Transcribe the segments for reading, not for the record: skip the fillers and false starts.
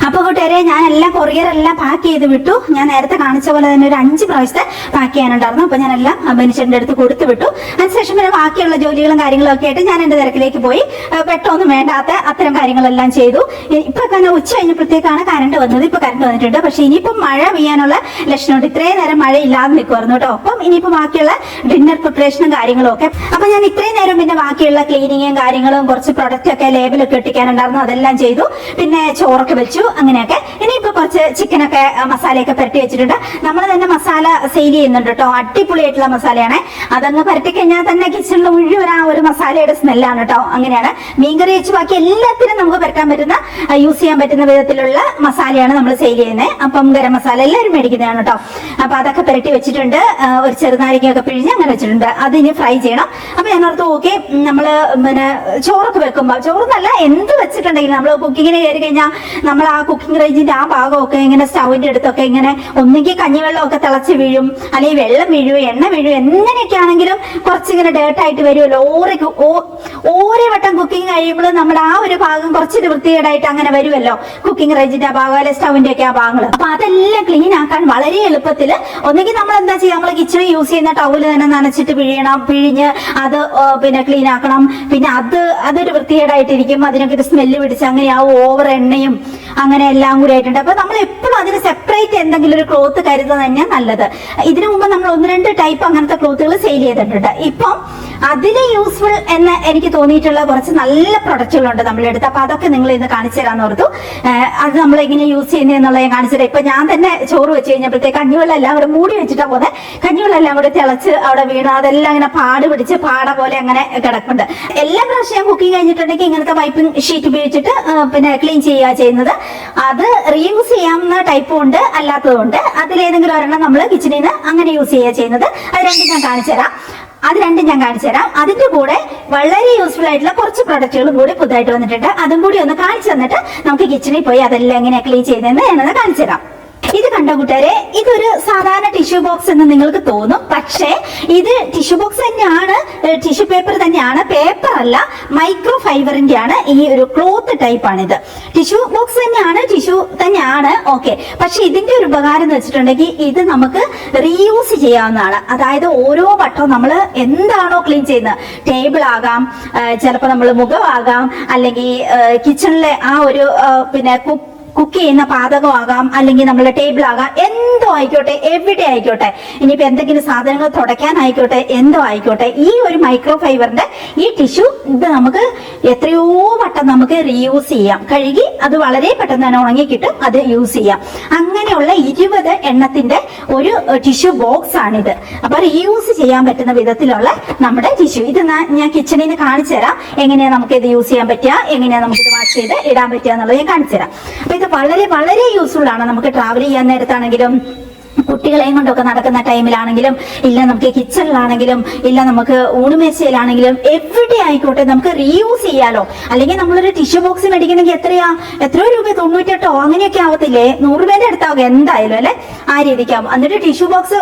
അപ്പൊ കൂട്ടുകാരെ, ഞാൻ എല്ലാം കൊറിയറെല്ലാം പാക്ക് ചെയ്ത് വിട്ടു. ഞാൻ നേരത്തെ കാണിച്ച പോലെ തന്നെ ഒരു 5 പ്രാവശ്യത്തെ പാക്ക് ചെയ്യാനുണ്ടായിരുന്നു. അപ്പൊ ഞാനെല്ലാം ബെനിച്ചേട്ടൻ്റെ അടുത്ത് കൊടുത്തു വിട്ടു. അതിനുശേഷം പിന്നെ ബാക്കിയുള്ള ജോലികളും കാര്യങ്ങളും ഒക്കെ ആയിട്ട് ഞാൻ എന്റെ തിരക്കിലേക്ക് പോയി. പെട്ടൊന്നും വേണ്ടാത്ത അത്തരം കാര്യങ്ങളെല്ലാം ചെയ്തു. ഇപ്പൊ തന്നെ ഉച്ച കഴിഞ്ഞപ്പോഴത്തേക്കാണ് കറണ്ട് വന്നത്. ഇപ്പൊ കറണ്ട് വന്നിട്ടുണ്ട്. പക്ഷെ ഇനിയിപ്പം മഴ പെയ്യാനുള്ള ലക്ഷണമുണ്ട്. ഇത്രയും നേരം മഴ ഇല്ലാതെ നിൽക്കുമായിരുന്നു കേട്ടോ. അപ്പം ഇനിയിപ്പോ ബാക്കിയുള്ള ഡിന്നർ പ്രിപ്പറേഷനും കാര്യങ്ങളും ഒക്കെ. അപ്പൊ ഞാൻ ഇത്രയും നേരം പിന്നെ ബാക്കിയുള്ള ക്ലീനിങ്ങും കാര്യങ്ങളും കുറച്ച് പ്രൊഡക്റ്റ് ഒക്കെ ലേബലൊക്കെ ഒട്ടിക്കാനുണ്ടായിരുന്നു, അതെല്ലാം ചെയ്തു. പിന്നെ ചോറൊക്കെ വെച്ചു. അങ്ങനെയൊക്കെ ഇനിയിപ്പോ കുറച്ച് ചിക്കനൊക്കെ മസാലയൊക്കെ പുരട്ടി വെച്ചിട്ടുണ്ട്. നമ്മൾ തന്നെ മസാല സെയിൽ ചെയ്യുന്നുണ്ട് കേട്ടോ. അടിപൊളിയായിട്ടുള്ള മസാലയാണ്. അതങ്ങ് പുരട്ടി കഴിഞ്ഞാൽ തന്നെ കിച്ചണിൽ മുഴുവൻ ആ ഒരു മസാലയുടെ സ്മെല്ലാണ് കേട്ടോ. അങ്ങനെയാണ്. മീൻകറി വെച്ച് ബാക്കി എല്ലാത്തിനും നമുക്ക് പുരട്ടാൻ പറ്റുന്ന, യൂസ് ചെയ്യാൻ പറ്റുന്ന വിധത്തിലുള്ള മസാലയാണ് നമ്മൾ സെയിൽ ചെയ്യുന്നത്. അപ്പം ഗരം മസാല എല്ലാവരും മേടിക്കുന്നതാണ് കേട്ടോ. അപ്പൊ അതൊക്കെ പുരട്ടി വെച്ചിട്ടുണ്ട്. ഒരു ചെറുനാരികയൊക്കെ പിഴിഞ്ഞ് അങ്ങനെ വെച്ചിട്ടുണ്ട്. അതിന് ഫ്രൈ ചെയ്യണം. അപ്പൊ ഞാൻ ഓർത്ത് ഓക്കെ, നമ്മള് പിന്നെ ചോറൊക്കെ വെക്കുമ്പോൾ, ചോറൊന്നല്ല എന്ത് വെച്ചിട്ടുണ്ടെങ്കിലും നമ്മൾ കുക്കിങ്ങിന് കയറി കഴിഞ്ഞാൽ നമ്മൾ ആ കുക്കിംഗ് റേഞ്ചിന്റെ ആ ഭാഗമൊക്കെ ഇങ്ങനെ സ്റ്റൗവിന്റെ അടുത്തൊക്കെ ഇങ്ങനെ ഒന്നുകിൽ കഞ്ഞിവെള്ളമൊക്കെ തിളച്ച് വീഴും, അല്ലെങ്കിൽ വെള്ളം വീഴും, എണ്ണ വീഴും, എങ്ങനെയൊക്കെ ആണെങ്കിലും കുറച്ചിങ്ങനെ ഡേർട്ടായിട്ട് വരുമല്ലോ. ഓരോ വട്ടം കുക്കിംഗ് കഴിയുമ്പോൾ നമ്മുടെ ആ ഒരു ഭാഗം കുറച്ചൊരു വൃത്തികേടായിട്ട് അങ്ങനെ വരുമല്ലോ, കുക്കിംഗ് റേഞ്ചിന്റെ ആ ഭാഗം അല്ലെ സ്റ്റൗവിന്റെ ഒക്കെ ആ ഭാഗങ്ങൾ. അപ്പൊ അതെല്ലാം ക്ലീൻ ആക്കാൻ വളരെ എളുപ്പത്തിൽ ഒന്നുകിൽ നമ്മൾ എന്താ ചെയ്യുക, നമ്മൾ കിച്ചണിൽ യൂസ് ചെയ്യുന്ന ടവല് തന്നെ നനച്ചിട്ട് പിഴിഞ്ഞ് അത് പിന്നെ ക്ലീൻ ആക്കണം. പിന്നെ അതൊരു വൃത്തികേടായിട്ടിരിക്കും, അതിനൊക്കെ ഒരു സ്മെല്ല് പിടിച്ച് അങ്ങനെ ആ ഓവർ എണ്ണയും അങ്ങനെ എല്ലാം കൂടി ആയിട്ടുണ്ട്. അപ്പൊ നമ്മൾ എപ്പോഴും അതിന് സെപ്പറേറ്റ് എന്തെങ്കിലും ഒരു ക്ലോത്ത് കരുതുന്നത് തന്നെയാണ് നല്ലത്. ഇതിനു മുമ്പ് നമ്മൾ 1-2 ടൈപ്പ് അങ്ങനത്തെ ക്ലോത്തുകൾ സെയിൽ ചെയ്തിട്ടുണ്ട്. ഇപ്പം അതിന് യൂസ്ഫുൾ എന്ന് എനിക്ക് തോന്നിയിട്ടുള്ള കുറച്ച് നല്ല പ്രൊഡക്റ്റുകളുണ്ട് നമ്മുടെ അടുത്ത്. അപ്പൊ അതൊക്കെ നിങ്ങൾ ഇന്ന് കാണിച്ചു തരാന്ന് ഓർത്തു. അത് നമ്മൾ എങ്ങനെ യൂസ് ചെയ്യുന്നതെന്നുള്ളത് ഞാൻ കാണിച്ചു തരാം. ഇപ്പൊ ഞാൻ തന്നെ ചോറ് വെച്ച് കഴിഞ്ഞപ്പോഴത്തേക്ക് കഞ്ഞിവെള്ളം എല്ലാം കൂടെ മൂടി വെച്ചിട്ടാ പോകുന്നത്. കഞ്ഞിവെള്ളം എല്ലാം കൂടെ തിളച്ച് അവിടെ വീണ് അതെല്ലാം അങ്ങനെ പാട് പിടിച്ച് പാട പോലെ അങ്ങനെ കിടക്കുന്നുണ്ട്. എല്ലാ പ്രാവശ്യം കുക്കിംഗ് കഴിഞ്ഞിട്ടുണ്ടെങ്കിൽ ഇങ്ങനത്തെ വൈപ്പിംഗ് ഷീറ്റ് ഉപയോഗിച്ചിട്ട് പിന്നെ ക്ലീൻ ചെയ്യുന്നത്. അത് റീയൂസ് ചെയ്യാവുന്ന ടൈപ്പും ഉണ്ട്, അല്ലാത്തതും ഉണ്ട്. അതിലേതെങ്കിലും ഒരെണ്ണം നമ്മൾ കിച്ചണിൽ നിന്ന് അങ്ങനെ യൂസ് ചെയ്യുന്നത്. അത് രണ്ടും ഞാൻ കാണിച്ചു തരാം. അതിന്റെ കൂടെ വളരെ യൂസ്ഫുൾ ആയിട്ടുള്ള കുറച്ച് പ്രൊഡക്റ്റുകളും കൂടി പുതുതായിട്ട് വന്നിട്ടുണ്ട്. അതും കൂടി ഒന്ന് കാണിച്ചു തന്നിട്ട് നമുക്ക് കിച്ചണിൽ പോയി അതെല്ലാം എങ്ങനെ ക്ലീൻ ചെയ്യുന്നതെന്ന് ഞാനൊന്ന് കാണിച്ചു തരാം. ഇത് കണ്ടോ കൂട്ടുകാരെ, ഇതൊരു സാധാരണ ടിഷ്യൂ ബോക്സ് എന്ന് നിങ്ങൾക്ക് തോന്നും. പക്ഷേ ഇത് ടിഷ്യൂ ബോക്സ് തന്നെയാണ്, ടിഷ്യൂ പേപ്പർ തന്നെയാണ്, പേപ്പർ അല്ല, മൈക്രോ ഫൈബറിന്റെ ആണ്. ഈ ഒരു ക്ലോത്ത് ടൈപ്പ് ആണ് ഇത്. ടിഷ്യൂ ബോക്സ് തന്നെയാണ്, ടിഷ്യൂ തന്നെയാണ്, ഓക്കെ. പക്ഷെ ഇതിന്റെ ഒരു ഉപകാരം എന്ന് വെച്ചിട്ടുണ്ടെങ്കിൽ ഇത് നമുക്ക് റീയൂസ് ചെയ്യാവുന്നതാണ്. അതായത് ഓരോ വട്ടവും നമ്മൾ എന്താണോ ക്ലീൻ ചെയ്യുന്നത്, ടേബിൾ ആകാം, ചിലപ്പോൾ നമ്മൾ മുഖമാകാം, അല്ലെങ്കിൽ കിച്ചണിലെ ആ ഒരു പിന്നെ കുക്ക് ചെയ്യുന്ന പാചകമാകാം, അല്ലെങ്കിൽ നമ്മളെ ടേബിൾ ആകാം, എന്തോ ആയിക്കോട്ടെ, എവിടെ ആയിക്കോട്ടെ, ഇനിയിപ്പോ എന്തെങ്കിലും സാധനങ്ങൾ തുടയ്ക്കാനായിക്കോട്ടെ, എന്തോ ആയിക്കോട്ടെ, ഈ ഒരു മൈക്രോ ഫൈബറിന്റെ ഈ ടിഷ്യൂ ഇത് നമുക്ക് എത്രയോ വട്ടം നമുക്ക് റീയൂസ് ചെയ്യാം. കഴുകി അത് വളരെ പെട്ടെന്ന് തന്നെ ഉണങ്ങി കിട്ടും, അത് യൂസ് ചെയ്യാം. അങ്ങനെയുള്ള 20 എണ്ണത്തിന്റെ ഒരു ടിഷ്യൂ ബോക്സ് ആണിത്. അപ്പൊ റീയൂസ് ചെയ്യാൻ പറ്റുന്ന വിധത്തിലുള്ള നമ്മുടെ ടിഷ്യൂ. ഇത് ഞാൻ കിച്ചണിൽ നിന്ന് കാണിച്ചു തരാം എങ്ങനെയാ നമുക്ക് ഇത് യൂസ് ചെയ്യാൻ പറ്റുക, എങ്ങനെയാ നമുക്ക് ഇത് വാഷ് ചെയ്ത് ഇടാൻ പറ്റുക എന്നുള്ളത് ഞാൻ കാണിച്ചു തരാം. അപ്പൊ ഇത് വളരെ വളരെ യൂസ്ഫുൾ ആണ്. നമുക്ക് ട്രാവൽ ചെയ്യാൻ നേരത്താണെങ്കിലും, കുട്ടികളെയും കൊണ്ടൊക്കെ നടക്കുന്ന ടൈമിലാണെങ്കിലും, ഇല്ല നമുക്ക് കിച്ചണിലാണെങ്കിലും, ഇല്ല നമുക്ക് ഊണുമേശയിലാണെങ്കിലും, എവിടെ ആയിക്കോട്ടെ നമുക്ക് റീയൂസ് ചെയ്യാലോ. അല്ലെങ്കിൽ നമ്മളൊരു ടിഷ്യൂ ബോക്സ് മേടിക്കണമെങ്കിൽ എത്രയോ രൂപ, 98 അങ്ങനെയൊക്കെ ആവത്തില്ലേ, 100 രൂപേന്റെ അടുത്താവും എന്തായാലും അല്ലെ, ആ രീതിക്കാവും. എന്നിട്ട് ടിഷ്യൂ ബോക്സ്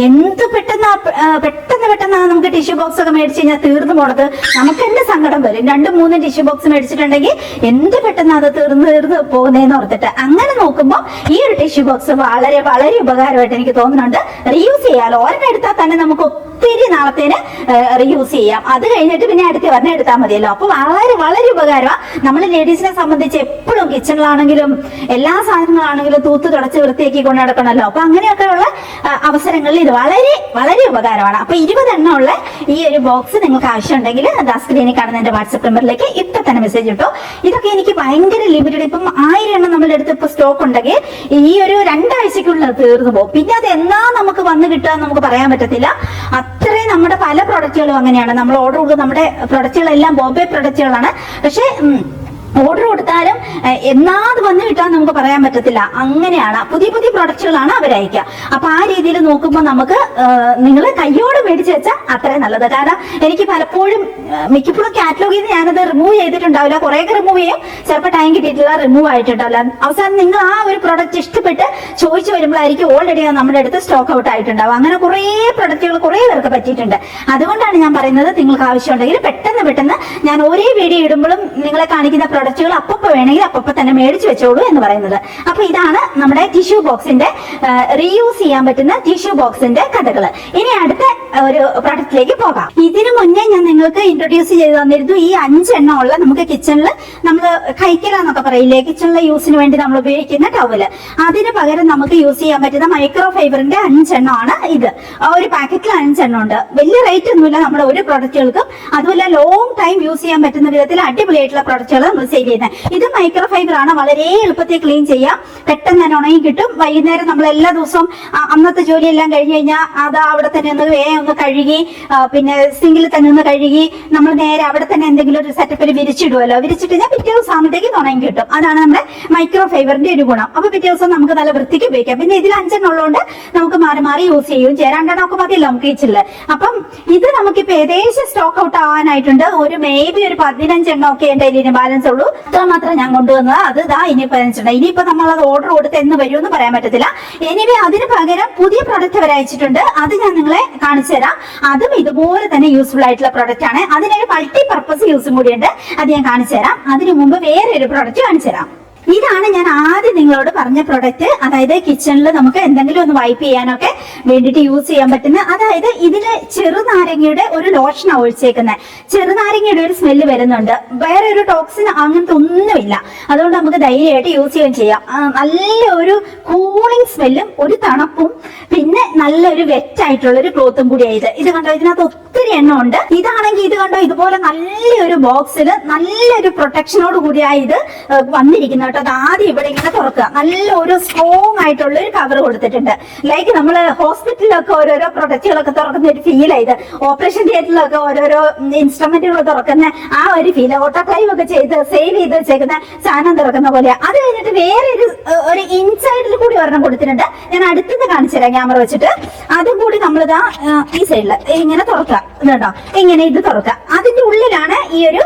എന്ത് പെട്ടെന്ന് നമുക്ക് ടിഷ്യൂ ബോക്സ് ഒക്കെ മേടിച്ചു കഴിഞ്ഞാൽ തീർന്നു പോണത് നമുക്ക് തന്നെ സങ്കടം വരും. 2-3 ടിഷ്യൂ ബോക്സ് മേടിച്ചിട്ടുണ്ടെങ്കിൽ എന്ത് പെട്ടെന്ന് അത് തീർന്ന് പോകുന്നതെന്ന് ഓർത്തിട്ട്. അങ്ങനെ നോക്കുമ്പോൾ ഈ ഒരു ടിഷ്യൂ ബോക്സ് വളരെ വളരെ ഉപകാരമായിട്ട് എനിക്ക് തോന്നുന്നുണ്ട്. റീയൂസ് ചെയ്യാലോ, ഒരെണ്ണം എടുത്താൽ തന്നെ നമുക്ക് ഒത്തിരി നാളത്തേന് റീയൂസ് ചെയ്യാം. അത് കഴിഞ്ഞിട്ട് പിന്നെ അടുത്ത് ഒരെണ്ണം എടുത്താൽ മതിയല്ലോ. അപ്പൊ വളരെ വളരെ ഉപകാരമാണ്. നമ്മൾ ലേഡീസിനെ സംബന്ധിച്ച് എപ്പോഴും കിച്ചണിലാണെങ്കിലും എല്ലാ സാധനങ്ങളാണെങ്കിലും തൂത്ത് തുടച്ച് വൃത്തിയാക്കി കൊണ്ട് നടക്കണമല്ലോ. അപ്പൊ അങ്ങനെയൊക്കെയുള്ള അവസരങ്ങളിൽ ഇത് വളരെ വളരെ ഉപകാരമാണ്. അപ്പൊ 20 എണ്ണം ഉള്ള ഈ ഒരു ബോക്സ് നിങ്ങൾക്ക് ആവശ്യമുണ്ടെങ്കിൽ സ്ക്രീനിൽ കാണുന്ന എന്റെ വാട്സ്ആപ്പ് നമ്പറിലേക്ക് ഇപ്പൊ തന്നെ മെസ്സേജ് ഇട്ടോ. ഇതൊക്കെ എനിക്ക് ഭയങ്കര ലിമിറ്റഡ്. ഇപ്പം 1000 എണ്ണം നമ്മുടെ അടുത്ത് ഇപ്പൊ സ്റ്റോക്ക് ഉണ്ടെങ്കിൽ ഈ ഒരു 2 ആഴ്ചക്കുള്ളിൽ തീർന്നു പോകും. പിന്നെ അത് എന്നാ നമുക്ക് വന്ന് കിട്ടുക നമുക്ക് പറയാൻ പറ്റത്തില്ല. അത്രയും നമ്മുടെ പല പ്രൊഡക്റ്റുകളും അങ്ങനെയാണ്. നമ്മൾ ഓർഡർ കൊടുക്കുന്ന നമ്മുടെ പ്രൊഡക്റ്റുകളെല്ലാം ബോംബെ പ്രൊഡക്റ്റുകളാണ്. പക്ഷെ ഓർഡർ കൊടുത്താലും എന്നാത് വന്നു കിട്ടാൻ നമുക്ക് പറയാൻ പറ്റത്തില്ല. അങ്ങനെയാണ്, പുതിയ പുതിയ പ്രൊഡക്റ്റുകളാണ് അവരയക്കുക. അപ്പൊ ആ രീതിയിൽ നോക്കുമ്പോൾ നമുക്ക് നിങ്ങൾ കയ്യോട് മേടിച്ച് വെച്ചാൽ അത്രയും നല്ലത്. കാരണം എനിക്ക് പലപ്പോഴും മിക്കപ്പോഴും കാറ്റലോഗിൽ നിന്ന് ഞാനത് റിമൂവ് ചെയ്തിട്ടുണ്ടാവില്ല. കുറേയൊക്കെ റിമൂവ് ചെയ്യും, ചിലപ്പോൾ ടൈം കിട്ടിയിട്ടില്ല, റിമൂവ് ആയിട്ടുണ്ടാവില്ല. അവസാനം നിങ്ങൾ ആ ഒരു പ്രൊഡക്റ്റ് ഇഷ്ടപ്പെട്ട് ചോദിച്ചു വരുമ്പോഴായിരിക്കും ഓൾറെഡി നമ്മുടെ അടുത്ത് സ്റ്റോക്ക് ഔട്ട് ആയിട്ടുണ്ടാവും. അങ്ങനെ കുറേ പ്രൊഡക്റ്റുകൾ കുറേ പേർക്ക് പറ്റിയിട്ടുണ്ട്. അതുകൊണ്ടാണ് ഞാൻ പറയുന്നത്, നിങ്ങൾക്ക് ആവശ്യമുണ്ടെങ്കിൽ പെട്ടെന്ന് ഞാൻ ഒരേ വീഡിയോ ഇടുമ്പോഴും നിങ്ങളെ കാണിക്കുന്ന പ്രൊഡക്റ്റുകൾ അപ്പൊ വേണമെങ്കിൽ അപ്പൊ തന്നെ മേടിച്ചു വെച്ചോളൂ എന്ന് പറയുന്നത്. അപ്പൊ ഇതാണ് നമ്മുടെ ടിഷ്യൂ ബോക്സിന്റെ റീയൂസ് ചെയ്യാൻ പറ്റുന്ന ടിഷ്യൂ ബോക്സിന്റെ കഥകൾ. ഇനി അടുത്ത ഒരു പ്രൊഡക്റ്റിലേക്ക് പോകാം. ഇതിനു മുന്നേ ഞാൻ നിങ്ങൾക്ക് ഇൻട്രൊഡ്യൂസ് ചെയ്ത് തന്നിരുന്നു ഈ 5 എണ്ണം ഉള്ള നമുക്ക് കിച്ചണിൽ നമ്മൾ കൈക്കലാന്നൊക്കെ പറയില്ലേ, കിച്ചണിലെ യൂസിന് വേണ്ടി നമ്മൾ ഉപയോഗിക്കുന്ന ടവല്. അതിന് പകരം നമുക്ക് യൂസ് ചെയ്യാൻ പറ്റുന്ന മൈക്രോ ഫൈബറിന്റെ 5 എണ്ണമാണ് ഇത്. ഒരു പാക്കറ്റിൽ 5 എണ്ണം ഉണ്ട്. വലിയ റേറ്റ് ഒന്നുമില്ല നമ്മുടെ ഒരു പ്രൊഡക്റ്റുകൾക്കും. അതുപോലെ ലോങ് ടൈം യൂസ് ചെയ്യാൻ പറ്റുന്ന വിധത്തിൽ അടിപൊളിയായിട്ടുള്ള പ്രൊഡക്റ്റുകൾ നമ്മൾ സെയിൽ ചെയ്യുന്നത്. ഇത് മൈക്രോ ഫൈബർ ആണ്. വളരെ എളുപ്പത്തിൽ ക്ലീൻ ചെയ്യാം, പെട്ടെന്ന് തന്നെ ഉണങ്ങി കിട്ടും. വൈകുന്നേരം നമ്മൾ എല്ലാ ദിവസവും അന്നത്തെ ജോലിയെല്ലാം കഴിഞ്ഞ് കഴിഞ്ഞാൽ അത് അവിടെ തന്നെ ഒന്ന് കഴുകി, പിന്നെ സിങ്കിൽ തന്നെ ഒന്ന് കഴുകി നമ്മൾ നേരെ അവിടെ തന്നെ എന്തെങ്കിലും ഒരു സെറ്റപ്പിൽ വിരിച്ചിടുമല്ലോ. വിരിച്ചിട്ട് ഞാൻ പിറ്റേ ദിവസം ആകുമ്പോഴത്തേക്ക് ഉണങ്ങി കിട്ടും. അതാണ് നമ്മുടെ മൈക്രോ ഫൈബറിന്റെ ഒരു ഗുണം. അപ്പൊ പിറ്റേ ദിവസം നമുക്ക് നല്ല വൃത്തിക്ക് ഉപയോഗിക്കാം. പിന്നെ ഇതിൽ 5 എണ്ണം ഉള്ളതുകൊണ്ട് നമുക്ക് മാറി മാറി യൂസ് ചെയ്യും. 2 ഒക്കെ മതിയല്ലോ നമുക്ക് കിച്ചണില്. അപ്പം ഇത് നമുക്കിപ്പോ ഏകദേശം സ്റ്റോക്ക് ഔട്ട് ആവാനായിട്ടുണ്ട്. ഒരു മേബി ഒരു 15 എണ്ണം ഒക്കെ എന്റെ കയ്യിൽ ബാലൻസ് ഉള്ളൂ. അത്ര മാത്രം ഞാൻ കൊണ്ടുവന്നത്. അത് ഇതാ ഇനിയിപ്പോ ഇനിയിപ്പോ നമ്മൾ അത് ഓർഡർ കൊടുത്ത് എന്ന് വരുമെന്ന് പറയാൻ പറ്റത്തില്ല. എനിവേ അതിന് പകരം പുതിയ പ്രൊഡക്റ്റ് വരെ അയച്ചിട്ടുണ്ട്. അത് ഞാൻ നിങ്ങളെ കാണിച്ചു തരാം. അതും ഇതുപോലെ തന്നെ യൂസ്ഫുൾ ആയിട്ടുള്ള പ്രൊഡക്റ്റ് ആണ്. അതിനൊരു മൾട്ടി പർപ്പസ് യൂസും കൂടിയുണ്ട്. അത് ഞാൻ കാണിച്ചു തരാം. അതിനു മുമ്പ് വേറെ ഒരു പ്രൊഡക്റ്റ് കാണിച്ചു തരാം. ഇതാണ് ഞാൻ ആദ്യം നിങ്ങളോട് പറഞ്ഞ പ്രൊഡക്റ്റ്. അതായത് കിച്ചണിൽ നമുക്ക് എന്തെങ്കിലും ഒന്ന് വൈപ്പ് ചെയ്യാനൊക്കെ വേണ്ടിയിട്ട് യൂസ് ചെയ്യാൻ പറ്റുന്ന, അതായത് ഇതില് ചെറുനാരങ്ങയുടെ ഒരു ലോഷൻ ഒഴിച്ചേക്കുന്നത്. ചെറുനാരങ്ങയുടെ ഒരു സ്മെല്ല് വരുന്നുണ്ട്. വേറെ ഒരു ടോക്സിൻ അങ്ങനത്തെ ഒന്നുമില്ല. അതുകൊണ്ട് നമുക്ക് ധൈര്യമായിട്ട് യൂസ് ചെയ്യുകയും ചെയ്യാം. നല്ല ഒരു കൂളിംഗ് സ്മെല്ലും ഒരു തണുപ്പും പിന്നെ നല്ലൊരു വെറ്റായിട്ടുള്ള ഒരു ക്ലോത്തും കൂടിയായത്. ഇത് കണ്ടോ, ഇതിനകത്ത് ഒത്തിരി എണ്ണം ഉണ്ട്. ഇതാണെങ്കിൽ ഇത് കണ്ടോ, ഇതുപോലെ നല്ലൊരു ബോക്സിൽ നല്ലൊരു പ്രൊട്ടക്ഷനോട് കൂടിയായി ഇത് വന്നിരിക്കുന്ന. അത് ആദ്യം ഇവിടെ ഇങ്ങനെ തുറക്കുക. നല്ല ഒരു സ്ട്രോങ് ആയിട്ടുള്ള ഒരു കവർ കൊടുത്തിട്ടുണ്ട്. ലൈക്ക് നമ്മള് ഹോസ്പിറ്റലിലൊക്കെ ഓരോരോ പ്രൊഡക്റ്റുകളൊക്കെ തുറക്കുന്ന ഒരു ഫീൽ ആയത്. ഓപ്പറേഷൻ തിയേറ്ററിലൊക്കെ ഓരോരോ ഇൻസ്ട്രുമെന്റുകൾ തുറക്കുന്ന ആ ഒരു ഫീൽ. ഓട്ടോക്ലൈവ് ഒക്കെ ചെയ്ത് സേവ് ചെയ്ത് വെച്ചേക്കുന്ന സാധനം തുറക്കുന്ന പോലെ. അത് കഴിഞ്ഞിട്ട് വേറെ ഒരു ഇൻസൈഡിൽ കൂടി ഒരെണ്ണം കൊടുത്തിട്ടുണ്ട്. ഞാൻ അടുത്തുനിന്ന് കാണിച്ചു തരാം ക്യാമറ വെച്ചിട്ട്. അതും കൂടി നമ്മളിതാ ഈ സൈഡിൽ ഇങ്ങനെ തുറക്കുക. ഇതുണ്ടോ, ഇങ്ങനെ ഇത് തുറക്കുക. അതിന്റെ ഉള്ളിലാണ് ഈ ഒരു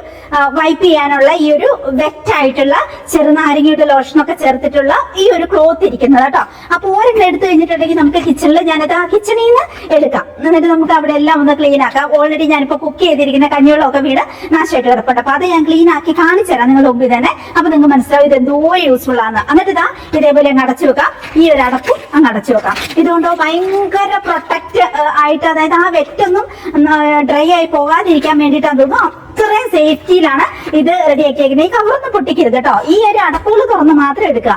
വൈപ്പ് ചെയ്യാനുള്ള ഈ ഒരു വെറ്റായിട്ടുള്ള ചെറുനാരങ്ങയുടെ ലോഷനൊക്കെ ചേർത്തിട്ടുള്ള ഈ ഒരു ക്ലോത്ത് ഇരിക്കുന്നത് കേട്ടോ. അപ്പൊ ഒരെണ്ണം എടുത്തു കഴിഞ്ഞിട്ടുണ്ടെങ്കിൽ നമുക്ക് കിച്ചണിൽ ഞാനത് ആ കിച്ചണിൽ നിന്ന് എടുക്കാം. എന്നിട്ട് നമുക്ക് അവിടെ എല്ലാം ഒന്ന് ക്ലീൻ ആക്കാം. ഓൾറെഡി ഞാനിപ്പോ കുക്ക് ചെയ്തിരിക്കുന്ന കഞ്ഞിവെള്ളമൊക്കെ വീട് നാശമായിട്ട് കിടപ്പുണ്ട്. അപ്പൊ അത് ഞാൻ ക്ലീൻ ആക്കി കാണിച്ചു തരാം നിങ്ങളുടെ മുമ്പിൽ തന്നെ. അപ്പൊ നിങ്ങൾക്ക് മനസ്സിലാവും ഇത് എന്തോ യൂസ്ഫുൾ ആണ്. എന്നിട്ട് ഇതാ ഇതേപോലെ അങ്ങ് അടച്ചു വെക്കാം. ഈ ഒരു അടപ്പും അങ്ങ് അടച്ചു വെക്കാം. ഇതുകൊണ്ട് ഭയങ്കര പ്രൊട്ടക്റ്റ് ആയിട്ട്, അതായത് ആ വെറ്റൊന്നും ഡ്രൈ ആയി പോകാതിരിക്കാൻ വേണ്ടിയിട്ടാണ് തോന്നുന്നു അത്രയും സേഫ്റ്റിയിലാണ് ഇത് റെഡിയാക്കിയേക്കുന്നത്. ഈ കവറൊന്നും പൊട്ടിക്കരുത് കേട്ടോ. ഈ ഒരു അടപ്പുകൾ തുറന്ന് മാത്രം എടുക്കുക.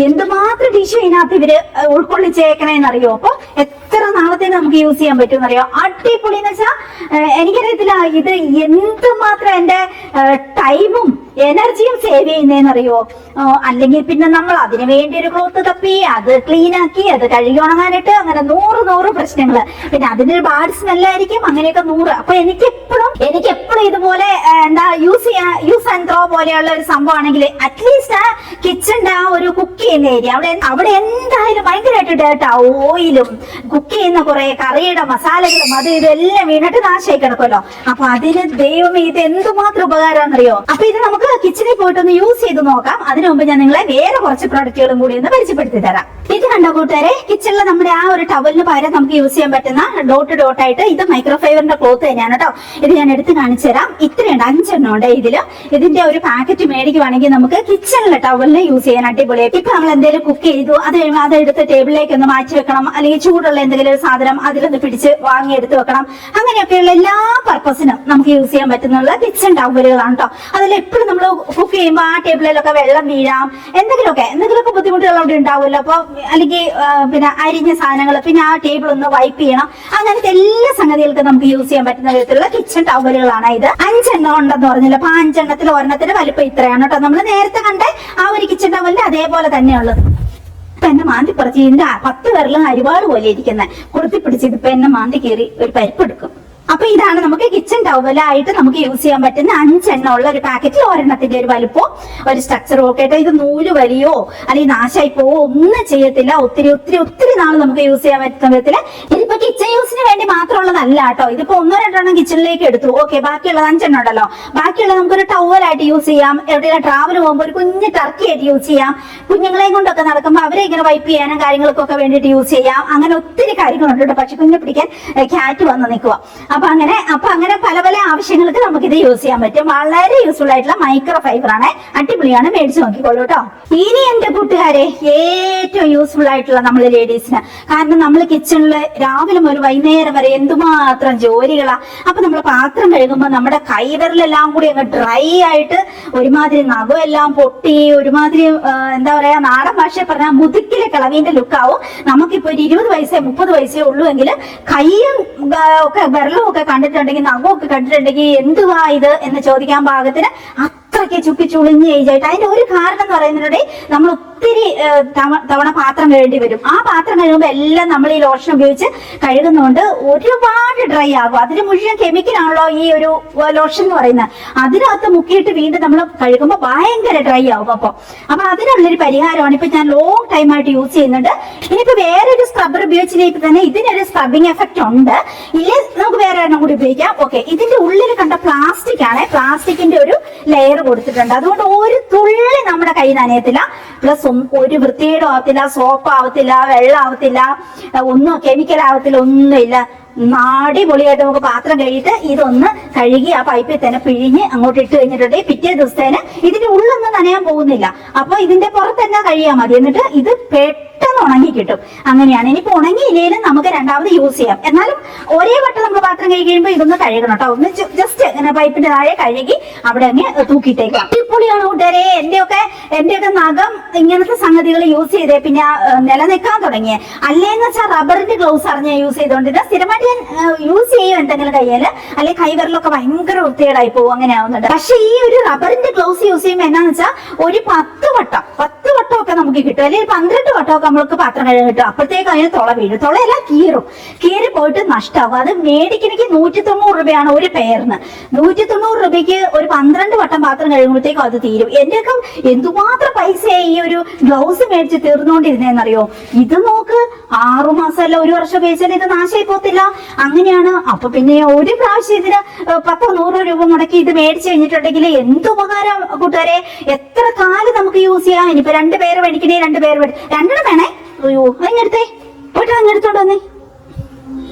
എന്തുമാത്രം ടിഷ്യൂ ഇതിനകത്ത് ഇവര് ഉൾക്കൊള്ളിച്ചേക്കണേന്നറിയോ. അപ്പൊ എത്ര നാളത്തേക്ക് നമുക്ക് യൂസ് ചെയ്യാൻ പറ്റും എന്നറിയോ. അടിപൊളി എന്ന് വെച്ചാൽ എനിക്കറിയത്തില്ല ഇത് എന്തുമാത്രം എന്റെ ടൈമും എനർജിയും സേവ് ചെയ്യുന്നതെന്നറിയോ. അല്ലെങ്കിൽ പിന്നെ നമ്മൾ അതിനു വേണ്ടി ഒരു ക്ലോത്ത് തപ്പി അത് ക്ലീൻ ആക്കി അത് കഴുകി ഉണങ്ങാനായിട്ട് അങ്ങനെ 100 പ്രശ്നങ്ങള്. പിന്നെ അതിനൊരു ബാഡ് സ്മെല്ലായിരിക്കും. അങ്ങനെയൊക്കെ 100. അപ്പൊ എനിക്കെപ്പോഴും ഇതുപോലെ എന്താ യൂസ് ആൻഡ് ത്രോ പോലെയുള്ള ഒരു സംഭവമാണെങ്കിൽ അറ്റ്ലീസ്റ്റ് ആ കിച്ചണിന്റെ ആ ഒരു കുക്ക് ചെയ്യുന്ന ഏരിയ അവിടെ എന്തായാലും ഭയങ്കരമായിട്ട് ഡേർട്ട് ഓയിലും കുക്ക് ചെയ്യുന്ന കുറെ കറിയുടെ മസാലകളും അത് ഇതെല്ലാം വീണിട്ട് നാശമായി കിടക്കുമല്ലോ. അപ്പൊ അതിന് ദൈവം ഇത് എന്തുമാത്രം ഉപകാരമാണെന്നറിയോ. അപ്പൊ ഇത് നമുക്ക് കിച്ചണിൽ പോയിട്ടൊന്ന് യൂസ് ചെയ്ത് നോക്കാം. അതിനു മുമ്പ് ഞാൻ നിങ്ങളെ വേറെ കുറച്ച് പ്രൊഡക്റ്റുകളും കൂടി ഒന്ന് പരിചയപ്പെടുത്തി തരാം. ഇത് കണ്ടോ കൂട്ടുകാരെ, കിച്ചണിൽ നമ്മുടെ ആ ഒരു ടവലിന് പകരം നമുക്ക് യൂസ് ചെയ്യാൻ പറ്റുന്ന ഡോട്ട് ആയിട്ട് ഇത് മൈക്രോ ഫൈബറിന്റെ ക്ലോത്ത് തന്നെയാണ് കേട്ടോ. ഇത് ഞാൻ എടുത്ത് കാണിച്ചു തരാം. ഇത്രയുണ്ട്, 5 എണ്ണം ഉണ്ട് ഇതില്. ഇതിന്റെ ഒരു പാക്കറ്റ് മേടിക്കുവാണെങ്കിൽ നമുക്ക് കിച്ചണിലെ ടവലിന് യൂസ് ചെയ്യാൻ അടിപൊളിയായിട്ട്. ഇപ്പൊ നമ്മൾ എന്തെങ്കിലും കുക്ക് ചെയ്തു അത് കഴിയുമ്പോൾ അതെടുത്ത് ടേബിളിലേക്ക് ഒന്ന് മാറ്റി വെക്കണം, അല്ലെങ്കിൽ ചൂടുള്ള എന്തെങ്കിലും ഒരു സാധനം അതിലൊന്ന് പിടിച്ച് വാങ്ങി എടുത്ത് വെക്കണം. അങ്ങനെയൊക്കെയുള്ള എല്ലാ പർപ്പസിനും നമുക്ക് യൂസ് ചെയ്യാൻ പറ്റുന്ന കിച്ചൺ ടവലുകളാണ് കേട്ടോ. അതിൽ എപ്പോഴും നമ്മൾ കുക്ക് ചെയ്യുമ്പോൾ ആ ടേബിളിലൊക്കെ വെള്ളം വീഴാം, എന്തെങ്കിലുമൊക്കെ ബുദ്ധിമുട്ടുകൾ അവിടെ ഉണ്ടാവുമല്ലോ. അപ്പൊ അല്ലെങ്കിൽ പിന്നെ അരിഞ്ഞ സാധനങ്ങൾ, പിന്നെ ആ ടേബിൾ ഒന്ന് വൈപ്പ് ചെയ്യണം. അങ്ങനത്തെ എല്ലാ സംഗതികൾക്കും നമുക്ക് യൂസ് ചെയ്യാൻ പറ്റുന്ന വിധത്തിലുള്ള കിച്ചൺ ടവലുകളാണ് ഇത്. 5 എണ്ണം ഉണ്ടെന്ന് പറഞ്ഞില്ല. അപ്പൊ 5 എണ്ണത്തിൽ ഒരെണ്ണത്തിന്റെ വലിപ്പം ഇത്രയാണ് കേട്ടോ. നമ്മൾ നേരത്തെ കണ്ട ആ ഒരു കിച്ചൺ ടവലിന്റെ അതേപോലെ തന്നെയുള്ളത്. ഇപ്പൊ എന്നെ മാന്തി പറിച്ച് ഇതിന്റെ 10 വിരലും അരിവാട് പോലെ ഇരിക്കുന്നത് കുടുത്തി പിടിച്ച് ഇപ്പൊ എന്നെ മാന്തി കയറി ഒരു പരിപ്പെടുക്കും. അപ്പൊ ഇതാണ് നമുക്ക് കിച്ചൺ ടവലായിട്ട് നമുക്ക് യൂസ് ചെയ്യാൻ പറ്റുന്ന 5 എണ്ണം ഉള്ള ഒരു പാക്കറ്റിൽ ഒരെണ്ണത്തിന്റെ ഒരു വലുപ്പോ ഒരു സ്ട്രക്ചറും ഒക്കെ ആയിട്ട്. ഇത് നൂല് വലിയോ അല്ലെങ്കിൽ നാശമായി പോവോ ഒന്നും ചെയ്യത്തില്ല. ഒത്തിരി നാൾ നമുക്ക് യൂസ് ചെയ്യാൻ പറ്റുന്ന വിധത്തില്. ഇതിപ്പോ കിച്ചൺ യൂസിന് വേണ്ടി മാത്രമുള്ളതല്ല കേട്ടോ. ഇതിപ്പോ 1-2 എണ്ണം കിച്ചണിലേക്ക് എടുത്തു, ഓക്കെ. ബാക്കിയുള്ളത് 5 എണ്ണം ഉണ്ടല്ലോ. ബാക്കിയുള്ളത് നമുക്കൊരു ടവലായിട്ട് യൂസ് ചെയ്യാം. എവിടെയെങ്കിലും ട്രാവൽ പോകുമ്പോൾ ഒരു കുഞ്ഞ് ടർക്കി ആയിട്ട് യൂസ് ചെയ്യാം. കുഞ്ഞുങ്ങളെയും കൊണ്ടൊക്കെ നടക്കുമ്പോൾ അവരെ ഇങ്ങനെ വൈപ്പ് ചെയ്യാനും കാര്യങ്ങൾക്കൊക്കെ വേണ്ടിയിട്ട് യൂസ് ചെയ്യാം. അങ്ങനെ ഒത്തിരി കാര്യങ്ങളുണ്ട്. പക്ഷെ കുഞ്ഞു പിടിക്കാൻ ക്യാറ്റ് വന്ന് നിൽക്കുക. അപ്പൊ അങ്ങനെ പല പല ആവശ്യങ്ങൾക്ക് നമുക്ക് ഇത് യൂസ് ചെയ്യാൻ പറ്റും. വളരെ യൂസ്ഫുൾ ആയിട്ടുള്ള മൈക്രോ ഫൈബർ ആണ്, അടിപൊളിയാണ്, മേടിച്ച് നോക്കിക്കോളൂ കേട്ടോ. ഇനി എന്റെ കൂട്ടുകാരെ ഏറ്റവും യൂസ്ഫുൾ ആയിട്ടുള്ള നമ്മൾ ലേഡീസിന്, കാരണം നമ്മൾ കിച്ചണിൽ രാവിലെ മുതൽ വൈകുന്നേരം വരെ എന്തുമാത്രം ജോലികളാ. അപ്പൊ നമ്മൾ പാത്രം കഴുകുമ്പോൾ നമ്മുടെ കൈവിരലെല്ലാം കൂടി അങ്ങ് ഡ്രൈ ആയിട്ട് ഒരുമാതിരി നഖം എല്ലാം പൊട്ടി ഒരുമാതിരി എന്താ പറയാ, നാടൻ ഭാഷയിൽ പറഞ്ഞാൽ മുതുക്കിലെ കിളവിന്റെ ലുക്കാവും. നമുക്കിപ്പോ ഒരു 20 വയസ്സേ 30 വയസ്സേ ഉള്ളൂ എങ്കിൽ കൈയും ഒക്കെ വിരലും ഒക്കെ കണ്ടിട്ടുണ്ടെങ്കിൽ നഖമൊക്കെ കണ്ടിട്ടുണ്ടെങ്കിൽ എന്തുവാ ഇത് എന്ന് ചോദിക്കാൻ പാകത്തിന് അത്രയ്ക്ക് ചുക്കിച്ചുളിഞ്ഞ് ഏജായിട്ട്. അതിന്റെ ഒരു കാരണം എന്ന് പറയുന്നത് നമ്മൾ ഒത്തിരി തവണ പാത്രം കഴുകേണ്ടി വരും. ആ പാത്രം കഴുകുമ്പോൾ എല്ലാം നമ്മൾ ഈ ലോഷൻ ഉപയോഗിച്ച് കഴുകുന്നതുകൊണ്ട് ഒരുപാട് ഡ്രൈ ആകും. അതിന് മുഴുവൻ കെമിക്കലാണല്ലോ ഈ ഒരു ലോഷൻ എന്ന് പറയുന്നത്. അതിനകത്ത് മുക്കിയിട്ട് വീണ്ടും നമ്മൾ കഴുകുമ്പോൾ ഭയങ്കര ഡ്രൈ ആകും. അപ്പൊ അതിനുള്ളൊരു പരിഹാരമാണ് ഇപ്പൊ ഞാൻ ലോങ് ടൈം ആയിട്ട് യൂസ് ചെയ്യുന്നുണ്ട്. ഇനിയിപ്പോ വേറൊരു സ്ക്രബ്ബർ ഉപയോഗിച്ചില്ലെങ്കിൽ തന്നെ ഇതിനൊരു സ്ക്രബിങ് എഫക്ട് ഉണ്ട്. ഇല്ലേ നമുക്ക് വേറെ എണ്ണം കൂടി ഉപയോഗിക്കാം. ഓക്കെ, ഇതിന്റെ ഉള്ളിൽ കണ്ട പ്ലാസ്റ്റിക് ആണ്, പ്ലാസ്റ്റിക്കിന്റെ ഒരു ലെയർ കൊടുത്തിട്ടുണ്ട്. അതുകൊണ്ട് ഒരു തുള്ളി നമ്മുടെ കൈ നനയത്തില്ല, പ്ലസ് ഒരു വൃത്തികേടും ആവത്തില്ല, സോപ്പ് ആവത്തില്ല, വെള്ളം ആവത്തില്ല, ഒന്നും കെമിക്കൽ ആവത്തില്ല, ഒന്നുമില്ല. അടിപൊളിയായിട്ട് നമുക്ക് പാത്രം കഴുകിയിട്ട് ഇതൊന്ന് കഴുകി ആ പൈപ്പിൽ തന്നെ പിഴിഞ്ഞ് അങ്ങോട്ട് ഇട്ട് കഴിഞ്ഞിട്ടുണ്ടെങ്കിൽ പിറ്റേ ദിവസത്തേന് ഇതിന്റെ ഉള്ളൊന്നും നനയാൻ പോകുന്നില്ല. അപ്പൊ ഇതിന്റെ പുറത്ത് തന്നെ കഴിയാൽ മതി. എന്നിട്ട് ഇത് പെട്ടെന്ന് ഉണങ്ങി കിട്ടും. അങ്ങനെയാണ്. ഇനിയിപ്പോ ഉണങ്ങിയില്ലേലും നമുക്ക് രണ്ടാമത് യൂസ് ചെയ്യാം. എന്നാലും ഒരേ വട്ടം നമ്മൾ പാത്രം കഴുകി കഴിയുമ്പോൾ ഇതൊന്ന് കഴുകണം കേട്ടോ. ഒന്ന് ജസ്റ്റ് ഇങ്ങനെ പൈപ്പിന്റെ താഴെ കഴുകി അവിടെ അങ്ങ് തൂക്കിയിട്ടേക്കാം. അടിപൊളിയാണ് കൂട്ടുകാരെ. എന്റെയൊക്കെ നഖം ഇങ്ങനത്തെ സംഗതികൾ യൂസ് ചെയ്തേ പിന്നെ നിലനിൽക്കാൻ തുടങ്ങിയ. അല്ലേന്ന് വെച്ചാൽ റബ്ബറിന്റെ ഗ്ലൗസ് അറിഞ്ഞ യൂസ് ചെയ്തോണ്ടിരുന്ന സ്ഥിരമായിട്ട് ഞാൻ യൂസ് ചെയ്യും എന്തെങ്കിലും കയ്യില്, അല്ലെങ്കിൽ കൈവിരലൊക്കെ ഭയങ്കര വൃത്തികേടായി പോകും, അങ്ങനെ ആവുന്നുണ്ട്. പക്ഷെ ഈ ഒരു റബ്ബറിന്റെ ഗ്ലൗസ് യൂസ് ചെയ്യുമ്പോൾ എന്നാന്ന് വെച്ചാൽ ഒരു 10 വട്ടം ഒക്കെ നമുക്ക് കിട്ടും, അല്ലെങ്കിൽ 12 വട്ടമൊക്കെ നമ്മൾക്ക് പാത്രം കഴുകാൻ കിട്ടും. അപ്പോഴത്തേക്ക് അതിന് തുള വീഴും. തുളയെല്ലാം കീറി പോയിട്ട് നഷ്ടമാകും. അത് മേടിക്കണമെങ്കിൽ 190 രൂപയാണ് ഒരു പെയറിന്. 190 രൂപയ്ക്ക് ഒരു 12 വട്ടം പാത്രം കഴുകുമ്പോഴത്തേക്കും അത് തീരും. എന്റെയൊക്കെ എന്തുമാത്രം പൈസയായി ഈ ഒരു ഗ്ലൗസ് മേടിച്ച് തീർന്നുകൊണ്ടിരുന്നേന്നറിയോ. ഇത് നോക്ക്, 6 മാസം അല്ല 1 വർഷം ഉപയോഗിച്ചാൽ ഇത് നാശമായി പോത്തില്ല. അങ്ങനെയാണ്. അപ്പൊ പിന്നെ ഒരു പ്രാവശ്യം ഇതിന് 10-100 രൂപ മുടക്കി ഇത് മേടിച്ചു കഴിഞ്ഞിട്ടുണ്ടെങ്കിൽ എന്ത് ഉപകാരം കൂട്ടുകാരെ. എത്ര കാലം നമുക്ക് യൂസ് ചെയ്യാം. ഇനിയിപ്പോ 2 പേര് മേടിക്കണേ 2 പേര് രണ്ടെണ്ണം വേണേ. അയ്യോ അതിനടുത്തേ പോയിട്ട് അങ്ങെടുത്തോണ്ട് വന്നേ.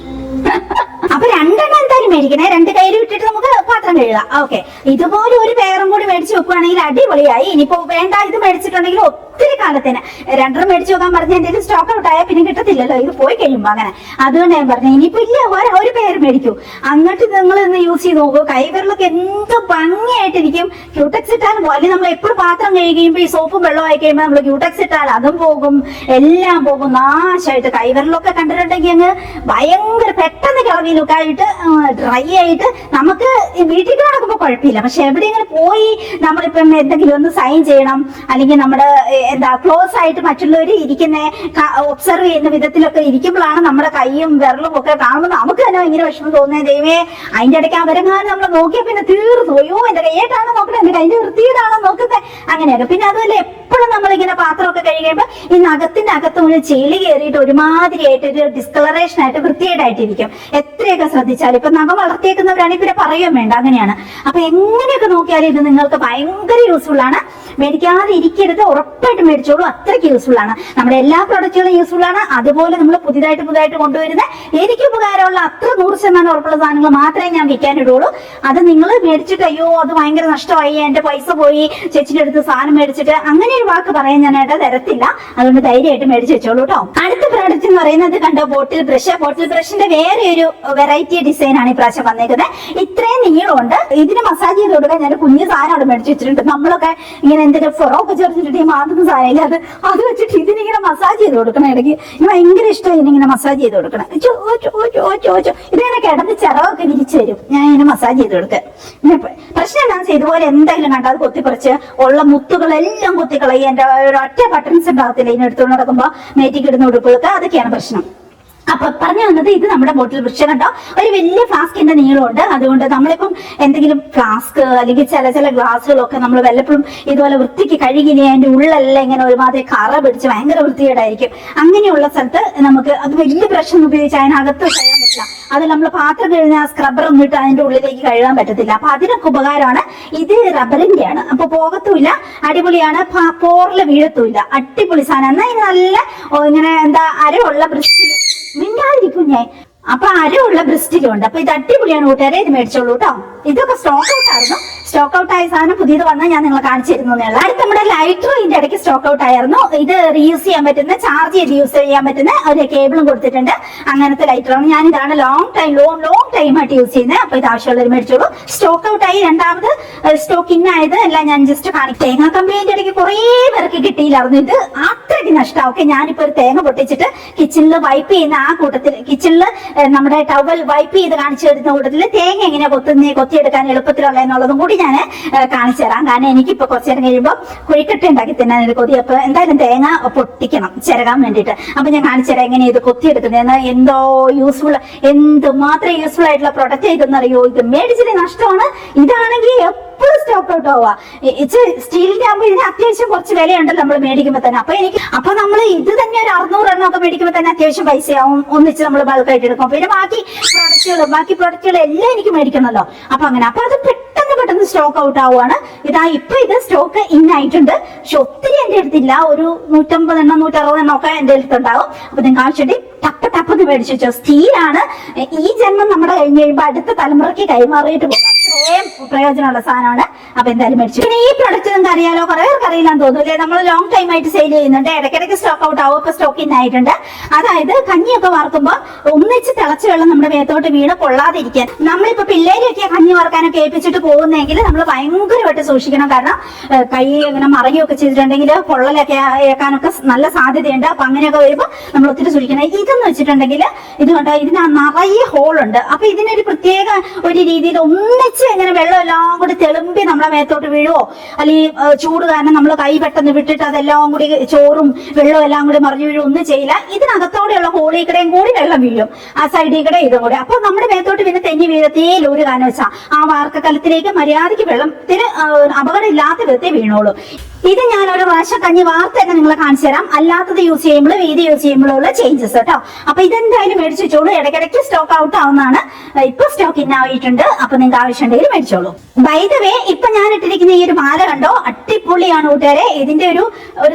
അപ്പൊ 2 എണ്ണം എന്തായാലും മേടിക്കണേ. 2 കയ്യിൽ വിട്ടിട്ട് നമുക്ക് പാത്രം കഴുകാം. ഓക്കെ, ഇതുപോലെ ഒരു പേറും കൂടി മേടിച്ച് വെക്കുകയാണെങ്കിൽ അടിപൊളിയായി. ഇനിയിപ്പോ വേണ്ട ഇത് മേടിച്ചിട്ടുണ്ടെങ്കിൽ ഒത്തിരി കാലത്തിന് 2 മേടിച്ച് വെക്കാൻ പറഞ്ഞ എന്തെങ്കിലും സ്റ്റോക്ക് ഔട്ട് ആയാൽ പിന്നെ കിട്ടത്തില്ലല്ലോ, ഇത് പോയി കഴിയുമ്പോ. അങ്ങനെ അതുകൊണ്ട് ഞാൻ പറഞ്ഞു ഇനിയിപ്പോ ഇല്ല ഒരു പേര് മേടിക്കൂ. എന്നിട്ട് നിങ്ങൾ ഇന്ന് യൂസ് ചെയ്ത് നോക്കൂ. കൈവിരലൊക്കെ എന്ത് ഭംഗിയായിട്ടിരിക്കും. ക്യൂടെക്സ് ഇട്ടാൽ പോലെ നമ്മൾ എപ്പോഴും പാത്രം കഴുകിയുമ്പോ ഈ സോപ്പും വെള്ളം ആയി കഴിയുമ്പോൾ നമ്മൾ ക്യൂടെക്സ് ഇട്ടാൽ അതും പോകും, എല്ലാം പോകും, നാശമായിട്ട്. കൈവിരലൊക്കെ കണ്ടിട്ടുണ്ടെങ്കിൽ അങ്ങ് ഭയങ്കര പെട്ടെന്ന് കിളവി ലുക്കായിട്ട് ഡ്രൈ ആയിട്ട്. നമുക്ക് വീട്ടിൽ നടക്കുമ്പോ കുഴപ്പമില്ല, പക്ഷെ എവിടെയെങ്കിലും പോയി നമ്മളിപ്പം എന്തെങ്കിലും ഒന്ന് സൈൻ ചെയ്യണം, അല്ലെങ്കിൽ നമ്മുടെ ക്ലോസ് ആയിട്ട് മറ്റുള്ളവർ ഇരിക്കുന്ന ഒബ്സർവ് ചെയ്യുന്ന വിധത്തിലൊക്കെ ഇരിക്കുമ്പോഴാണ് നമ്മുടെ കൈയും വിരലും ഒക്കെ കാണുമ്പോൾ നമുക്ക് തന്നെ ഭയങ്കര വിഷമം തോന്നുന്നത്. ദൈവമേ, അതിന്റെ ഇടയ്ക്ക് അവരെങ്ങാനും നമ്മൾ നോക്കിയാൽ പിന്നെ തീർന്നു. അയ്യോ എന്റെ കൈയായിട്ടാണോ നോക്കണേ, എന്റെ കൈന്റെ വൃത്തിയിലാണോ നോക്കുന്നത്, അങ്ങനെയൊക്കെ. പിന്നെ അതുപോലെ എപ്പോഴും നമ്മളിങ്ങനെ പാത്രമൊക്കെ കഴിയുമ്പോൾ ഈ നഖത്തിന്റെ അകത്ത് മുഴുവൻ ചെളി കയറിയിട്ട് ഒരുമാതിരിയായിട്ട് ഒരു ഡിസ്കളറേഷൻ ആയിട്ട് വൃത്തികേടായിട്ടിരിക്കും. എത്രയൊക്കെ ശ്രദ്ധിച്ചാലും ഇപ്പൊ നഖം വളർത്തിയേക്കുന്നവരാണെങ്കിൽ പിന്നെ പറയുകയും വേണ്ട. അങ്ങനെയാണ്. അപ്പൊ എങ്ങനെയൊക്കെ നോക്കിയാലും ഇത് നിങ്ങൾക്ക് ഭയങ്കര യൂസ്ഫുൾ ആണ്. മേടിക്കാതെ ഇരിക്കരുത്, ഉറപ്പായിട്ട് മേടിച്ചോളൂ. അത്രയ്ക്ക് യൂസ്ഫുൾ ആണ്. നമ്മുടെ എല്ലാ പ്രൊഡക്റ്റുകളും യൂസ്ഫുൾ ആണ്. അതുപോലെ നമ്മൾ പുതിയതായിട്ട് കൊണ്ടുവരുന്ന എനിക്ക് ഉപകാരമുള്ള അത്ര 100% ഉറപ്പുള്ള സാധനങ്ങൾ മാത്രമേ ഞാൻ വിൽക്കാനിടുള്ളൂ. അത് നിങ്ങൾ മേടിച്ചിട്ട് അയ്യോ അത് ഭയങ്കര നഷ്ടമായി, എന്റെ പൈസ പോയി, ചേച്ചിയുടെ അടുത്ത് സാധനം മേടിച്ചിട്ട് അങ്ങനെ ഒരു വാക്ക് പറയാൻ ഞാനായിട്ട് തരത്തില്ല. അതുകൊണ്ട് ധൈര്യമായിട്ട് മേടിച്ച് വെച്ചോളൂ കേട്ടോ. അടുത്ത പ്രോഡക്റ്റ് എന്ന് പറയുന്നത് കണ്ടോ, ബോട്ടിൽ ബ്രഷിന്റെ വേറെ ഒരു വെറൈറ്റി ഡിസൈൻ ആണ് ഈ പ്രാവശ്യം വന്നേക്കുന്നത്. ഇത്രയും നീളമുണ്ട്. ഇതിന് മസാജ് ചെയ്ത് കൊടുക്കാൻ ഞാൻ കുഞ്ഞു സാധനം അവിടെ മേടിച്ച് വെച്ചിട്ടുണ്ട്. നമ്മളൊക്കെ ഇങ്ങനെ എന്തെങ്കിലും ഫൊറൊക്കെ ചേർത്തിട്ട് മാതുന്ന സാധനം അത് വെച്ചിട്ട് ഇതിനിങ്ങനെ മസാജ് ചെയ്ത് കൊടുക്കണം. ഇടയ്ക്ക് ഇത് ഭയങ്കര ഇഷ്ടമായി ഇതിനിങ്ങനെ മസാജ് ചെയ്ത് കൊടുക്കണം. ഇതിങ്ങനെ കിടന്ന് ചിറകൊക്കെ വിരിച്ചു തരും. ഞാൻ ഇങ്ങനെ മസാജ് ചെയ്ത് കൊടുക്കുക. പ്രശ്നം എന്താണെന്ന് വെച്ചാൽ ഇതുപോലെ എന്തെങ്കിലും കണ്ടാൽ അത് കൊത്തിപ്പറിച്ച് ഉള്ള മുത്തുകളെല്ലാം കൊത്തിക്കളയും. എന്റെ ഒരൊറ്റ ബട്ടൺസ് ഉണ്ടാകത്തില്ല ഇതിനെടുത്തുകൊണ്ട് നടക്കുമ്പോ നെറ്റിക്കിടുന്ന ഉടുപ്പുകൾക്ക്. അതൊക്കെയാണ് പ്രശ്നം. അപ്പൊ പറഞ്ഞു വന്നത്, ഇത് നമ്മുടെ ബോട്ടിൽ ബ്രഷ് കണ്ടോ, ഒരു വലിയ ഫ്ലാസ്കിന്റെ നീളമുണ്ട്. അതുകൊണ്ട് നമ്മളിപ്പം എന്തെങ്കിലും ഫ്ലാസ്ക് അല്ലെങ്കിൽ ചില ഗ്ലാസ്സുകളൊക്കെ നമ്മൾ വല്ലപ്പോഴും ഇതുപോലെ വൃത്തിക്ക് കഴുകില്ലേ അതിന്റെ ഉള്ളെല്ലാം ഇങ്ങനെ ഒരുമാതിരി കറ പിടിച്ച് ഭയങ്കര വൃത്തികേടായിരിക്കും. അങ്ങനെയുള്ള സ്ഥലത്ത് നമുക്ക് അത് വലിയ ബ്രഷ് ഒന്നും ഉപയോഗിച്ച് അതിനകത്ത് കഴുകാൻ പറ്റില്ല. അത് നമ്മൾ പാത്രം കഴുകുന്ന സ്ക്രബ്ബർ ഒന്നും ഇട്ട് അതിന്റെ ഉള്ളിലേക്ക് കഴുകാൻ പറ്റത്തില്ല. അപ്പൊ അതിനൊക്കെ ഉപകാരമാണ്. ഇത് റബ്ബറിന്റെയാണ്, അപ്പൊ പോകത്തുമില്ല, അടിപൊളിയാണ്, പോറില് വീഴത്തുമില്ല, അടിപൊളി സാധനം. എന്നാൽ ഇത് നല്ല ഇങ്ങനെ അരവുള്ള ബ്രഷിൽ മിണ്ടാതിരിക്കും ഞാൻ. അപ്പൊ അരയുള്ള ബ്രിസ്റ്റിലും ഉണ്ട്. അപ്പൊ ഇത് അടിപൊളിയാണ് കൂട്ടുകാരെ, ഇത് മേടിച്ചോളൂ കേട്ടോ. ഇതൊക്കെ സ്റ്റോക്ക് ഔട്ട് ആയിരുന്നു. സ്റ്റോക്ക് ഔട്ട് ആയ സാധനം പുതിയത് വന്നാൽ ഞാൻ നിങ്ങളെ കാണിച്ചു തരുന്നേ ഉള്ളൂ. അടുത്ത നമ്മുടെ ലൈറ്റർ ഇതിന്റെ ഇടയ്ക്ക് സ്റ്റോക്ക് ഔട്ട് ആയിരുന്നു. ഇത് റീയൂസ് ചെയ്യാൻ പറ്റുന്ന, ചാർജ് ചെയ്ത് യൂസ് ചെയ്യാൻ പറ്റുന്ന ഒരു കേബിളും കൊടുത്തിട്ടുണ്ട്. അങ്ങനത്തെ ലൈറ്ററാണ്. ഞാൻ ഇതാണ് ലോങ് ടൈം ആയിട്ട് യൂസ് ചെയ്യുന്നത്. അപ്പൊ ഇത് ആവശ്യമുള്ളവർ മേടിച്ചോളൂ. സ്റ്റോക്ക് ഔട്ട് ആയി. രണ്ടാമത് സ്റ്റോക്ക് ഇൻ ആയത് എല്ലാം ഞാൻ ജസ്റ്റ് കാണിക്കും. തേങ്ങ കമ്പനിന്റെ ഇടയ്ക്ക് കുറെ പേർക്ക് കിട്ടിയില്ലായിരുന്നു. ഇത് അത്രയ്ക്ക് നഷ്ടം. ഓക്കെ, ഞാനിപ്പോ ഒരു തേങ്ങ പൊട്ടിച്ചിട്ട് കിച്ചണിൽ വൈപ്പ് ചെയ്യുന്ന ആ കൂട്ടത്തിൽ, കിച്ചണിൽ നമ്മുടെ ടവൽ വൈപ്പ് ചെയ്ത് കാണിച്ചു തരുന്ന കൂട്ടത്തിൽ തേങ്ങ എങ്ങനെ കൊത്തിയെടുക്കാൻ എളുപ്പത്തിലുള്ള എന്നുള്ളതും കൂടി ഞാൻ കാണിച്ചു തരാം. കാരണം എനിക്കിപ്പോ കുറച്ചു നേരം കഴിയുമ്പോൾ കുഴിക്കട്ട ഉണ്ടാക്കി തിന്നാൻ ഒരു കൊതി. അപ്പൊ എന്തായാലും തേങ്ങ പൊട്ടിക്കണം ചിരകാൻ വേണ്ടിയിട്ട്. അപ്പൊ ഞാൻ കാണിച്ചു തരാം എങ്ങനെ ഇത് കൊത്തിയെടുക്കുന്നതെന്ന്. എന്തോ യൂസ്ഫുൾ, എന്തുമാത്രം യൂസ്ഫുൾ ആയിട്ടുള്ള പ്രൊഡക്റ്റ് ഇതെന്നറിയോ. ഇത് മേടിച്ചിട്ട് നഷ്ടമാണ്. ഇതാണെങ്കിൽ എപ്പോഴും സ്റ്റോക്ക് ഔട്ട് ആവുക. സ്റ്റീലിന്റെ ആകുമ്പോൾ ഇതിന് അത്യാവശ്യം കുറച്ച് വിലയുണ്ടല്ലോ നമ്മൾ മേടിക്കുമ്പോൾ തന്നെ. അപ്പൊ നമ്മൾ ഇത് തന്നെ ഒരു 600 എണ്ണം ഒക്കെ മേടിക്കുമ്പോൾ തന്നെ അത്യാവശ്യം പൈസയാവും. ഒന്നിച്ച് നമ്മൾ ബൾക്കായിട്ട് എടുക്കും. പിന്നെ ബാക്കി പ്രൊഡക്റ്റുകൾ എല്ലാം എനിക്ക് മേടിക്കണമല്ലോ. അപ്പൊ അങ്ങനെ അപ്പൊ അത് പെട്ടെന്ന് സ്റ്റോക്ക് ഔട്ട് ആവുകയാണ്. ഇപ്പൊ ഇത് സ്റ്റോക്ക് ഇൻ ആയിട്ടുണ്ട്. പക്ഷെ ഒത്തിരി എന്റെ അടുത്തില്ല. ഒരു 150 എണ്ണം 160 എണ്ണം ഒക്കെ എന്റെ അടുത്തുണ്ടാവും. അപ്പൊ നിങ്ങൾക്ക് ആവശ്യമുണ്ട് ടപ്പ് മേടിച്ചു വെച്ചോ. സ്റ്റീലാണ്. ഈ ജന്മം നമ്മുടെ കഴിഞ്ഞ് കഴിയുമ്പോൾ അടുത്ത തലമുറയ്ക്ക് കൈമാറിയിട്ട് പോകും. അത്രയും പ്രയോജനമുള്ള സാധനമാണ്. അപ്പൊ എന്തായാലും മേടിച്ചു. പിന്നെ ഈ പ്രൊഡക്റ്റ് നിങ്ങൾക്ക് അറിയാലോ, കുറെ പേർക്ക് അറിയില്ലാന്ന് തോന്നുന്നില്ലേ. നമ്മൾ ലോങ് ടൈം ആയിട്ട് സെയിൽ ചെയ്യുന്നുണ്ട്. ഇടയ്ക്കിടയ്ക്ക് സ്റ്റോക്ക് ഔട്ട് ആവും. ഇപ്പൊ സ്റ്റോക്ക് ഇൻ ആയിട്ടുണ്ട്. അതായത് കഞ്ഞിയൊക്കെ വറുക്കുമ്പോൾ ഒന്നിച്ച് തിളച്ച വെള്ളം നമ്മുടെ മേത്തോട്ട് വീണ് കൊള്ളാതിരിക്കാൻ. നമ്മളിപ്പോ പിള്ളേരൊക്കെ കഞ്ഞി വറുക്കാനൊക്കെ ഏൽപ്പിച്ചിട്ട് പോകുന്നെങ്കിൽ നമ്മൾ ഭയങ്കരമായിട്ട് സൂക്ഷിക്കണം. കാരണം കൈ ഇങ്ങനെ മറയുകയൊക്കെ ചെയ്തിട്ടുണ്ടെങ്കിൽ പൊള്ളലൊക്കെ ഏൽക്കാനൊക്കെ നല്ല സാധ്യതയുണ്ട്. അപ്പൊ അങ്ങനെയൊക്കെ വരുമ്പോൾ നമ്മൾ ഒത്തിരി സൂക്ഷിക്കണം. ഇതെന്ന് വെച്ചിട്ടുണ്ടെങ്കിൽ ഇത് കണ്ടോ, ഇതിന് നിറയെ ഹോളുണ്ട്. അപ്പൊ ഇതിനൊരു പ്രത്യേക ഒരു രീതിയിൽ ഒന്നിച്ച് ഇങ്ങനെ വെള്ളം എല്ലാം കൂടി തെളുമ്പി നമ്മളെ മേത്തോട്ട് വീഴുവോ, അല്ലെങ്കിൽ ചൂട് കാരണം നമ്മൾ കൈ പെട്ടെന്ന് വിട്ടിട്ട് അതെല്ലാം കൂടി ചോറും വെള്ളവും എല്ലാം കൂടി മറിഞ്ഞു വീഴും ഒന്നും ചെയ്യില്ല. ഇതിനകത്തോടെയുള്ള ഹോളിൽ കൂടെയും കൂടി വെള്ളം വീഴും, ആ സൈഡിൽ കൂടെ ഇതും കൂടി. അപ്പൊ നമ്മുടെ മേത്തോട്ട് പിന്നെ തെന്നി വീഴത്തേയില്ല. ഒരു കാരണം വെച്ചാൽ ആ വാർക്കക്കലത്തിലേക്ക് മര്യാദയ്ക്ക് വെള്ളത്തിന് അപകടം ഇല്ലാത്ത വിധത്തെ വീണോളൂ. ഇത് ഞാൻ ഒരു പ്രാവശ്യം കഞ്ഞി വാർത്ത തന്നെ നിങ്ങളെ കാണിച്ചു തരാം. അല്ലാത്തത് യൂസ് ചെയ്യുമ്പോഴും ഇത് യൂസ് ചെയ്യുമ്പോഴുള്ള ചേഞ്ചസ് കേട്ടോ. അപ്പൊ ഇതെന്തായാലും മേടിച്ചു വെച്ചോളൂ. ഇടയ്ക്കിടയ്ക്ക് സ്റ്റോക്ക് ഔട്ട് ആവുന്നതാണ്. ഇപ്പൊ സ്റ്റോക്ക് ഇൻ ആയിട്ടുണ്ട്. അപ്പൊ നിങ്ങൾക്ക് ആവശ്യമുണ്ടെങ്കിൽ മേടിച്ചോളൂ. ബൈ ദ വേ, ഇപ്പൊ ഞാൻ ഇട്ടിരിക്കുന്ന ഈ ഒരു മാല കണ്ടോ, അടിപൊളിയാണ് കൂട്ടുകാരെ. ഇതിന്റെ ഒരു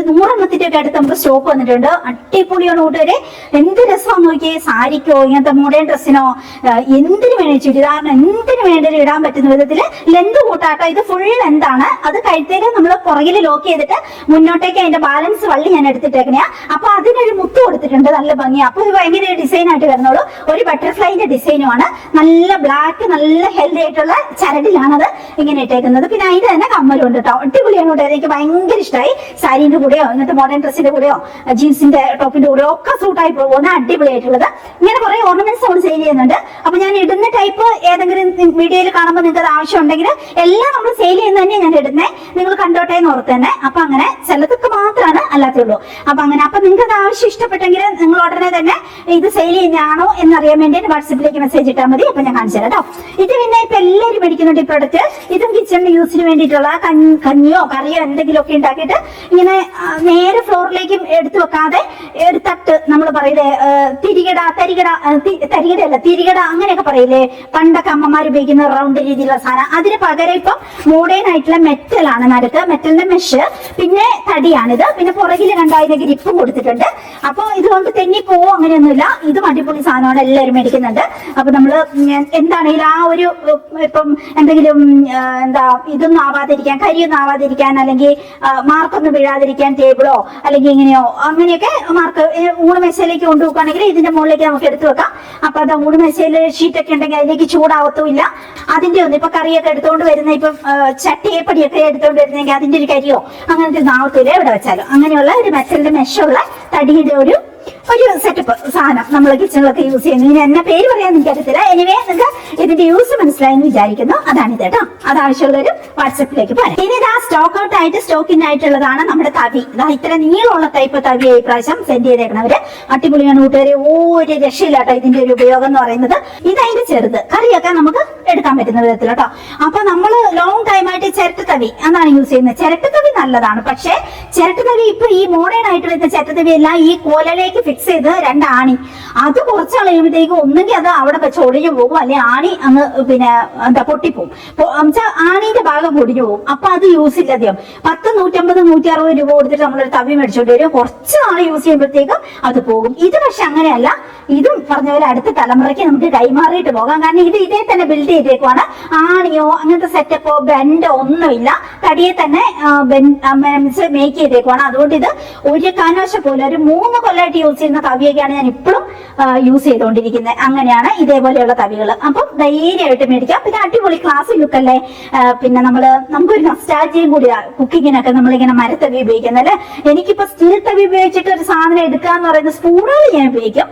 100 എണ്ണത്തിന്റെ ഒക്കെ അടുത്ത് നമുക്ക് സ്റ്റോക്ക് വന്നിട്ടുണ്ട്. അടിപൊളിയാണ് കൂട്ടുകാരെ. എന്ത് രസമാണെന്ന് നോക്കിയേ. സാരിക്കോ ഇങ്ങനത്തെ മോഡേൺ ഡ്രസ്സിനോ എന്തിനു വേണ്ടി, ചുരിദാറിന് എന്തിനു വേണ്ടി ഇടാൻ പറ്റുന്ന വിധത്തില് ലെന്ത് കൂട്ടാട്ടോ. ഇത് ഫുൾ ലെന്താണ്. അത് കഴുത്തേല് നമ്മൾ പുറകിൽ ലോക്ക് ചെയ്തിട്ട് മുന്നോട്ടേക്ക് അതിന്റെ ബാലൻസ് വള്ളി ഞാൻ എടുത്തിട്ടേക്കണേ. അപ്പൊ അതിനൊരു മുത്ത് കൊടുത്തിട്ടുണ്ട്, നല്ല ഭംഗി. അപ്പൊ ഇത് ഭയങ്കര ഡിസൈൻ ആയിട്ട് വരുന്നുള്ളൂ. ഒരു ബട്ടർഫ്ലൈന്റെ ഡിസൈനുമാണ്. നല്ല ബ്ലാക്ക്, നല്ല ഹെൽത്തി ആയിട്ടുള്ള ചരടിലാണത് ഇങ്ങനെ ഇട്ടേക്കുന്നത്. പിന്നെ അതിന്റെ തന്നെ കമ്മലും ഉണ്ട് കേട്ടോ. അടിപൊളിയാണ് കൂടെ. എനിക്ക് ഭയങ്കര ഇഷ്ടമായി. സാരിന്റെ കൂടെയോ ഇങ്ങനത്തെ മോഡേൺ ഡ്രസ്സിന്റെ കൂടെയോ ജീൻസിന്റെ ടോപ്പിന്റെ കൂടെയോ ഒക്കെ സൂട്ടായി പോകുന്ന അടിപൊളിയായിട്ടുള്ളത്. ഇങ്ങനെ കുറെ ഓർണമെന്റ്സ് നമ്മൾ സെയിൽ ചെയ്യുന്നുണ്ട്. അപ്പൊ ഞാൻ ഇടുന്ന ടൈപ്പ് ഏതെങ്കിലും വീഡിയോയിൽ കാണുമ്പോൾ നിങ്ങൾക്ക് അത് ആവശ്യം ഉണ്ടെങ്കിൽ എല്ലാം നമ്മൾ സെയിൽ ചെയ്യുന്ന തന്നെ ഞാൻ ഇടുന്നേ. നിങ്ങൾ കണ്ടോട്ടെ എന്ന് ഓർത്ത് തന്നെ. അപ്പൊ അങ്ങനെ ചിലതൊക്കെ മാത്രമാണ് അല്ലാത്തുള്ളൂ. അപ്പൊ അങ്ങനെ അപ്പൊ നിങ്ങൾക്ക് അത് ആവശ്യം ഇഷ്ടപ്പെട്ടെങ്കിൽ നിങ്ങൾ ഉടനെ തന്നെ ഇത് സെയിൽ ചെയ്യുന്നതാണോ എന്നറിയാൻ വേണ്ടി വാട്സപ്പിലേക്ക് മെസ്സേജ് ഇട്ടാൽ മതി. അപ്പൊ ഞാൻ കാണിച്ചു തരാം കേട്ടോ. ഇത് പിന്നെ ഇപ്പൊ എല്ലാവരും മേടിക്കുന്നുണ്ട് ഈ പ്രൊഡക്റ്റ്. ഇതും കിച്ചണിന്റെ യൂസിന് വേണ്ടിയിട്ടുള്ള കഞ്ഞിയോ കറിയോ എന്തെങ്കിലും ഒക്കെ ഉണ്ടാക്കിയിട്ട് ഇങ്ങനെ നേരെ ഫ്ലോറിലേക്ക് എടുത്തു വെക്കാതെ ഒരു തട്ട്, നമ്മൾ പറയില്ലേ തിരികട അങ്ങനെയൊക്കെ പറയില്ലേ, പണ്ടൊക്കെ അമ്മമാർ ഉപയോഗിക്കുന്ന റൗണ്ട് രീതിയിലുള്ള സാധനം. അതിന് പകരം ഇപ്പം മോഡേൺ ആയിട്ടുള്ള മെറ്റലാണ് നടുക്ക്, മെറ്റലിന്റെ മെഷ്, പിന്നെ തടിയാണിത്. പിന്നെ പുറകിൽ കണ്ടായതിന്റെ ഗ്രിപ്പും കൊടുത്തിട്ടുണ്ട്. അപ്പൊ ഇതുകൊണ്ട് തെന്നി പോവോ അങ്ങനെയൊന്നുമില്ല. ഇതും അടിപൊളി സാധനമാണ്, എല്ലാവരും മേടിക്കുന്നുണ്ട്. അപ്പൊ നമ്മള് എന്താണെങ്കിലും ആ ഒരു ഇപ്പം എന്തെങ്കിലും എന്താ ഇതൊന്നും ആവാതിരിക്കാൻ, കരിയൊന്നും ആവാതിരിക്കാൻ, അല്ലെങ്കിൽ മാർക്കൊന്നും വീഴാതിരിക്കാൻ ടേബിളോ അല്ലെങ്കിൽ ഇങ്ങനെയോ അങ്ങനെയൊക്കെ മാർക്ക് ഊണുമേശയിലേക്ക് കൊണ്ടുപോകുകയാണെങ്കിൽ ഇതിന്റെ മുകളിലേക്ക് നമുക്ക് എടുത്തു വെക്കാം. അപ്പൊ അത് ഊണുമേശയിൽ ഷീറ്റൊക്കെ ഉണ്ടെങ്കിൽ അതിലേക്ക് ചൂടാവത്തുമില്ല. അതിന്റെ ഒന്നും ഇപ്പൊ കറിയൊക്കെ എടുത്തുകൊണ്ട് വരുന്ന, ഇപ്പം ചട്ടിയപ്പടിയൊക്കെ എടുത്തുകൊണ്ട് വരുന്നെങ്കിൽ അതിന്റെ ഒരു കരിയോ അങ്ങനത്തെ ആവത്തില്ല എവിടെ വെച്ചാലും. അങ്ങനെയുള്ള ഒരു മെറ്റലിന്റെ മെഷുള്ള തടിയുടെ ഒരു സെറ്റപ്പ് സാധനം നമ്മൾ കിച്ചണിലൊക്കെ യൂസ് ചെയ്യുന്നു. ഇനി എന്നെ പേര് പറയാൻ എനിക്കറിയത്തില്ല. എനിവേ നിങ്ങൾക്ക് ഇതിന്റെ യൂസ് മനസ്സിലായെന്ന് വിചാരിക്കുന്നു. അതാണിത് കേട്ടോ. അത് ആവശ്യമുള്ളൊരു വാട്സപ്പിലേക്ക് പറയാം. ഇനി ഇതാ സ്റ്റോക്ക് ഔട്ട് ആയിട്ട് സ്റ്റോക്ക് ഇൻ ആയിട്ടുള്ളതാണ് നമ്മുടെ തവി. ഇതാ ഇത്ര നീളമുള്ള ടൈപ്പ് തവിയെ ഈ പ്രാവശ്യം സെൻഡ് ചെയ്തേക്കണവര്. അടിപൊളിയാണ് കൂട്ടുകാരെ. ഒരു രക്ഷയില്ല കേട്ടോ ഇതിന്റെ ഒരു ഉപയോഗം എന്ന് പറയുന്നത്. ഇതതിന്റെ ചെറുത്, കറിയൊക്കെ നമുക്ക് എടുക്കാൻ പറ്റുന്ന വിധത്തിൽ കേട്ടോ. അപ്പൊ നമ്മൾ ലോങ് ടൈം ആയിട്ട് ചിരട്ടത്തവി അതാണ് യൂസ് ചെയ്യുന്നത്. ചിരട്ടത്തവി നല്ലതാണ്. പക്ഷെ ചിരട്ടത്തവി ഇപ്പൊ ഈ മോഡേൺ ആയിട്ട് വരുന്ന ചിരട്ടത്തവി എല്ലാം ഈ കോലയിലേക്ക് ഫിക്സ് ഫിക്സ് ചെയ്ത് 2 ആണി, അത് കുറച്ച് കഴിയുമ്പോഴത്തേക്ക് ഒന്നെങ്കിൽ അത് അവിടെ വെച്ച് ഒടിഞ്ഞു പോകും, അല്ലെങ്കിൽ ആണി അങ്ങ് പിന്നെ എന്താ പൊട്ടിപ്പോവും. ആണിന്റെ ഭാഗം പൊടിഞ്ഞു പോകും. അപ്പൊ അത് യൂസ് ഇല്ലാതെയും 10, 150, 160 രൂപ കൊടുത്തിട്ട് നമ്മളൊരു തവി മേടിച്ചോണ്ട് വരും. കുറച്ച് നാൾ യൂസ് ചെയ്യുമ്പോഴത്തേക്കും അത് പോകും. ഇത് പക്ഷെ അങ്ങനെയല്ല. ഇതും പറഞ്ഞ പോലെ അടുത്ത തലമുറയ്ക്ക് നമുക്ക് കൈമാറിയിട്ട് പോകാം. കാരണം ഇത് ഇതേ തന്നെ ബിൽഡ് ചെയ്തേക്കുവാണ്. ആണിയോ അങ്ങനത്തെ സെറ്റപ്പോ ബെൻഡോ ഒന്നുമില്ല, തടിയെ തന്നെ മേക്ക് ചെയ്തേക്കുവാണ്. അതുകൊണ്ട് ഇത് ഒരു കാനോശ പോലെ ഒരു 3 കൊല്ലമായിട്ട് യൂസ് ചെയ്യുന്ന തവിയൊക്കെയാണ് ഞാൻ ഇപ്പോഴും യൂസ് ചെയ്തുകൊണ്ടിരിക്കുന്നത്. അങ്ങനെയാണ് ഇതേപോലെയുള്ള തവികൾ. അപ്പം ധൈര്യമായിട്ട് മേടിക്കാം. പിന്നെ അടിപൊളി ക്ലാസ് ലുക്ക് അല്ലേ. പിന്നെ നമുക്കൊരു നൊസ്റ്റാൾജിയും കൂടിയാണ് കുക്കിങ്ങിനൊക്കെ നമ്മളിങ്ങനെ മരത്തവി ഉപയോഗിക്കുന്നത് അല്ലെ. എനിക്കിപ്പോ സ്റ്റീൽ തവി ഉപയോഗിച്ചിട്ട് ഒരു സാധനം എടുക്കാന്ന് പറയുന്ന സ്പൂണുകൾ ഞാൻ ഉപയോഗിക്കും,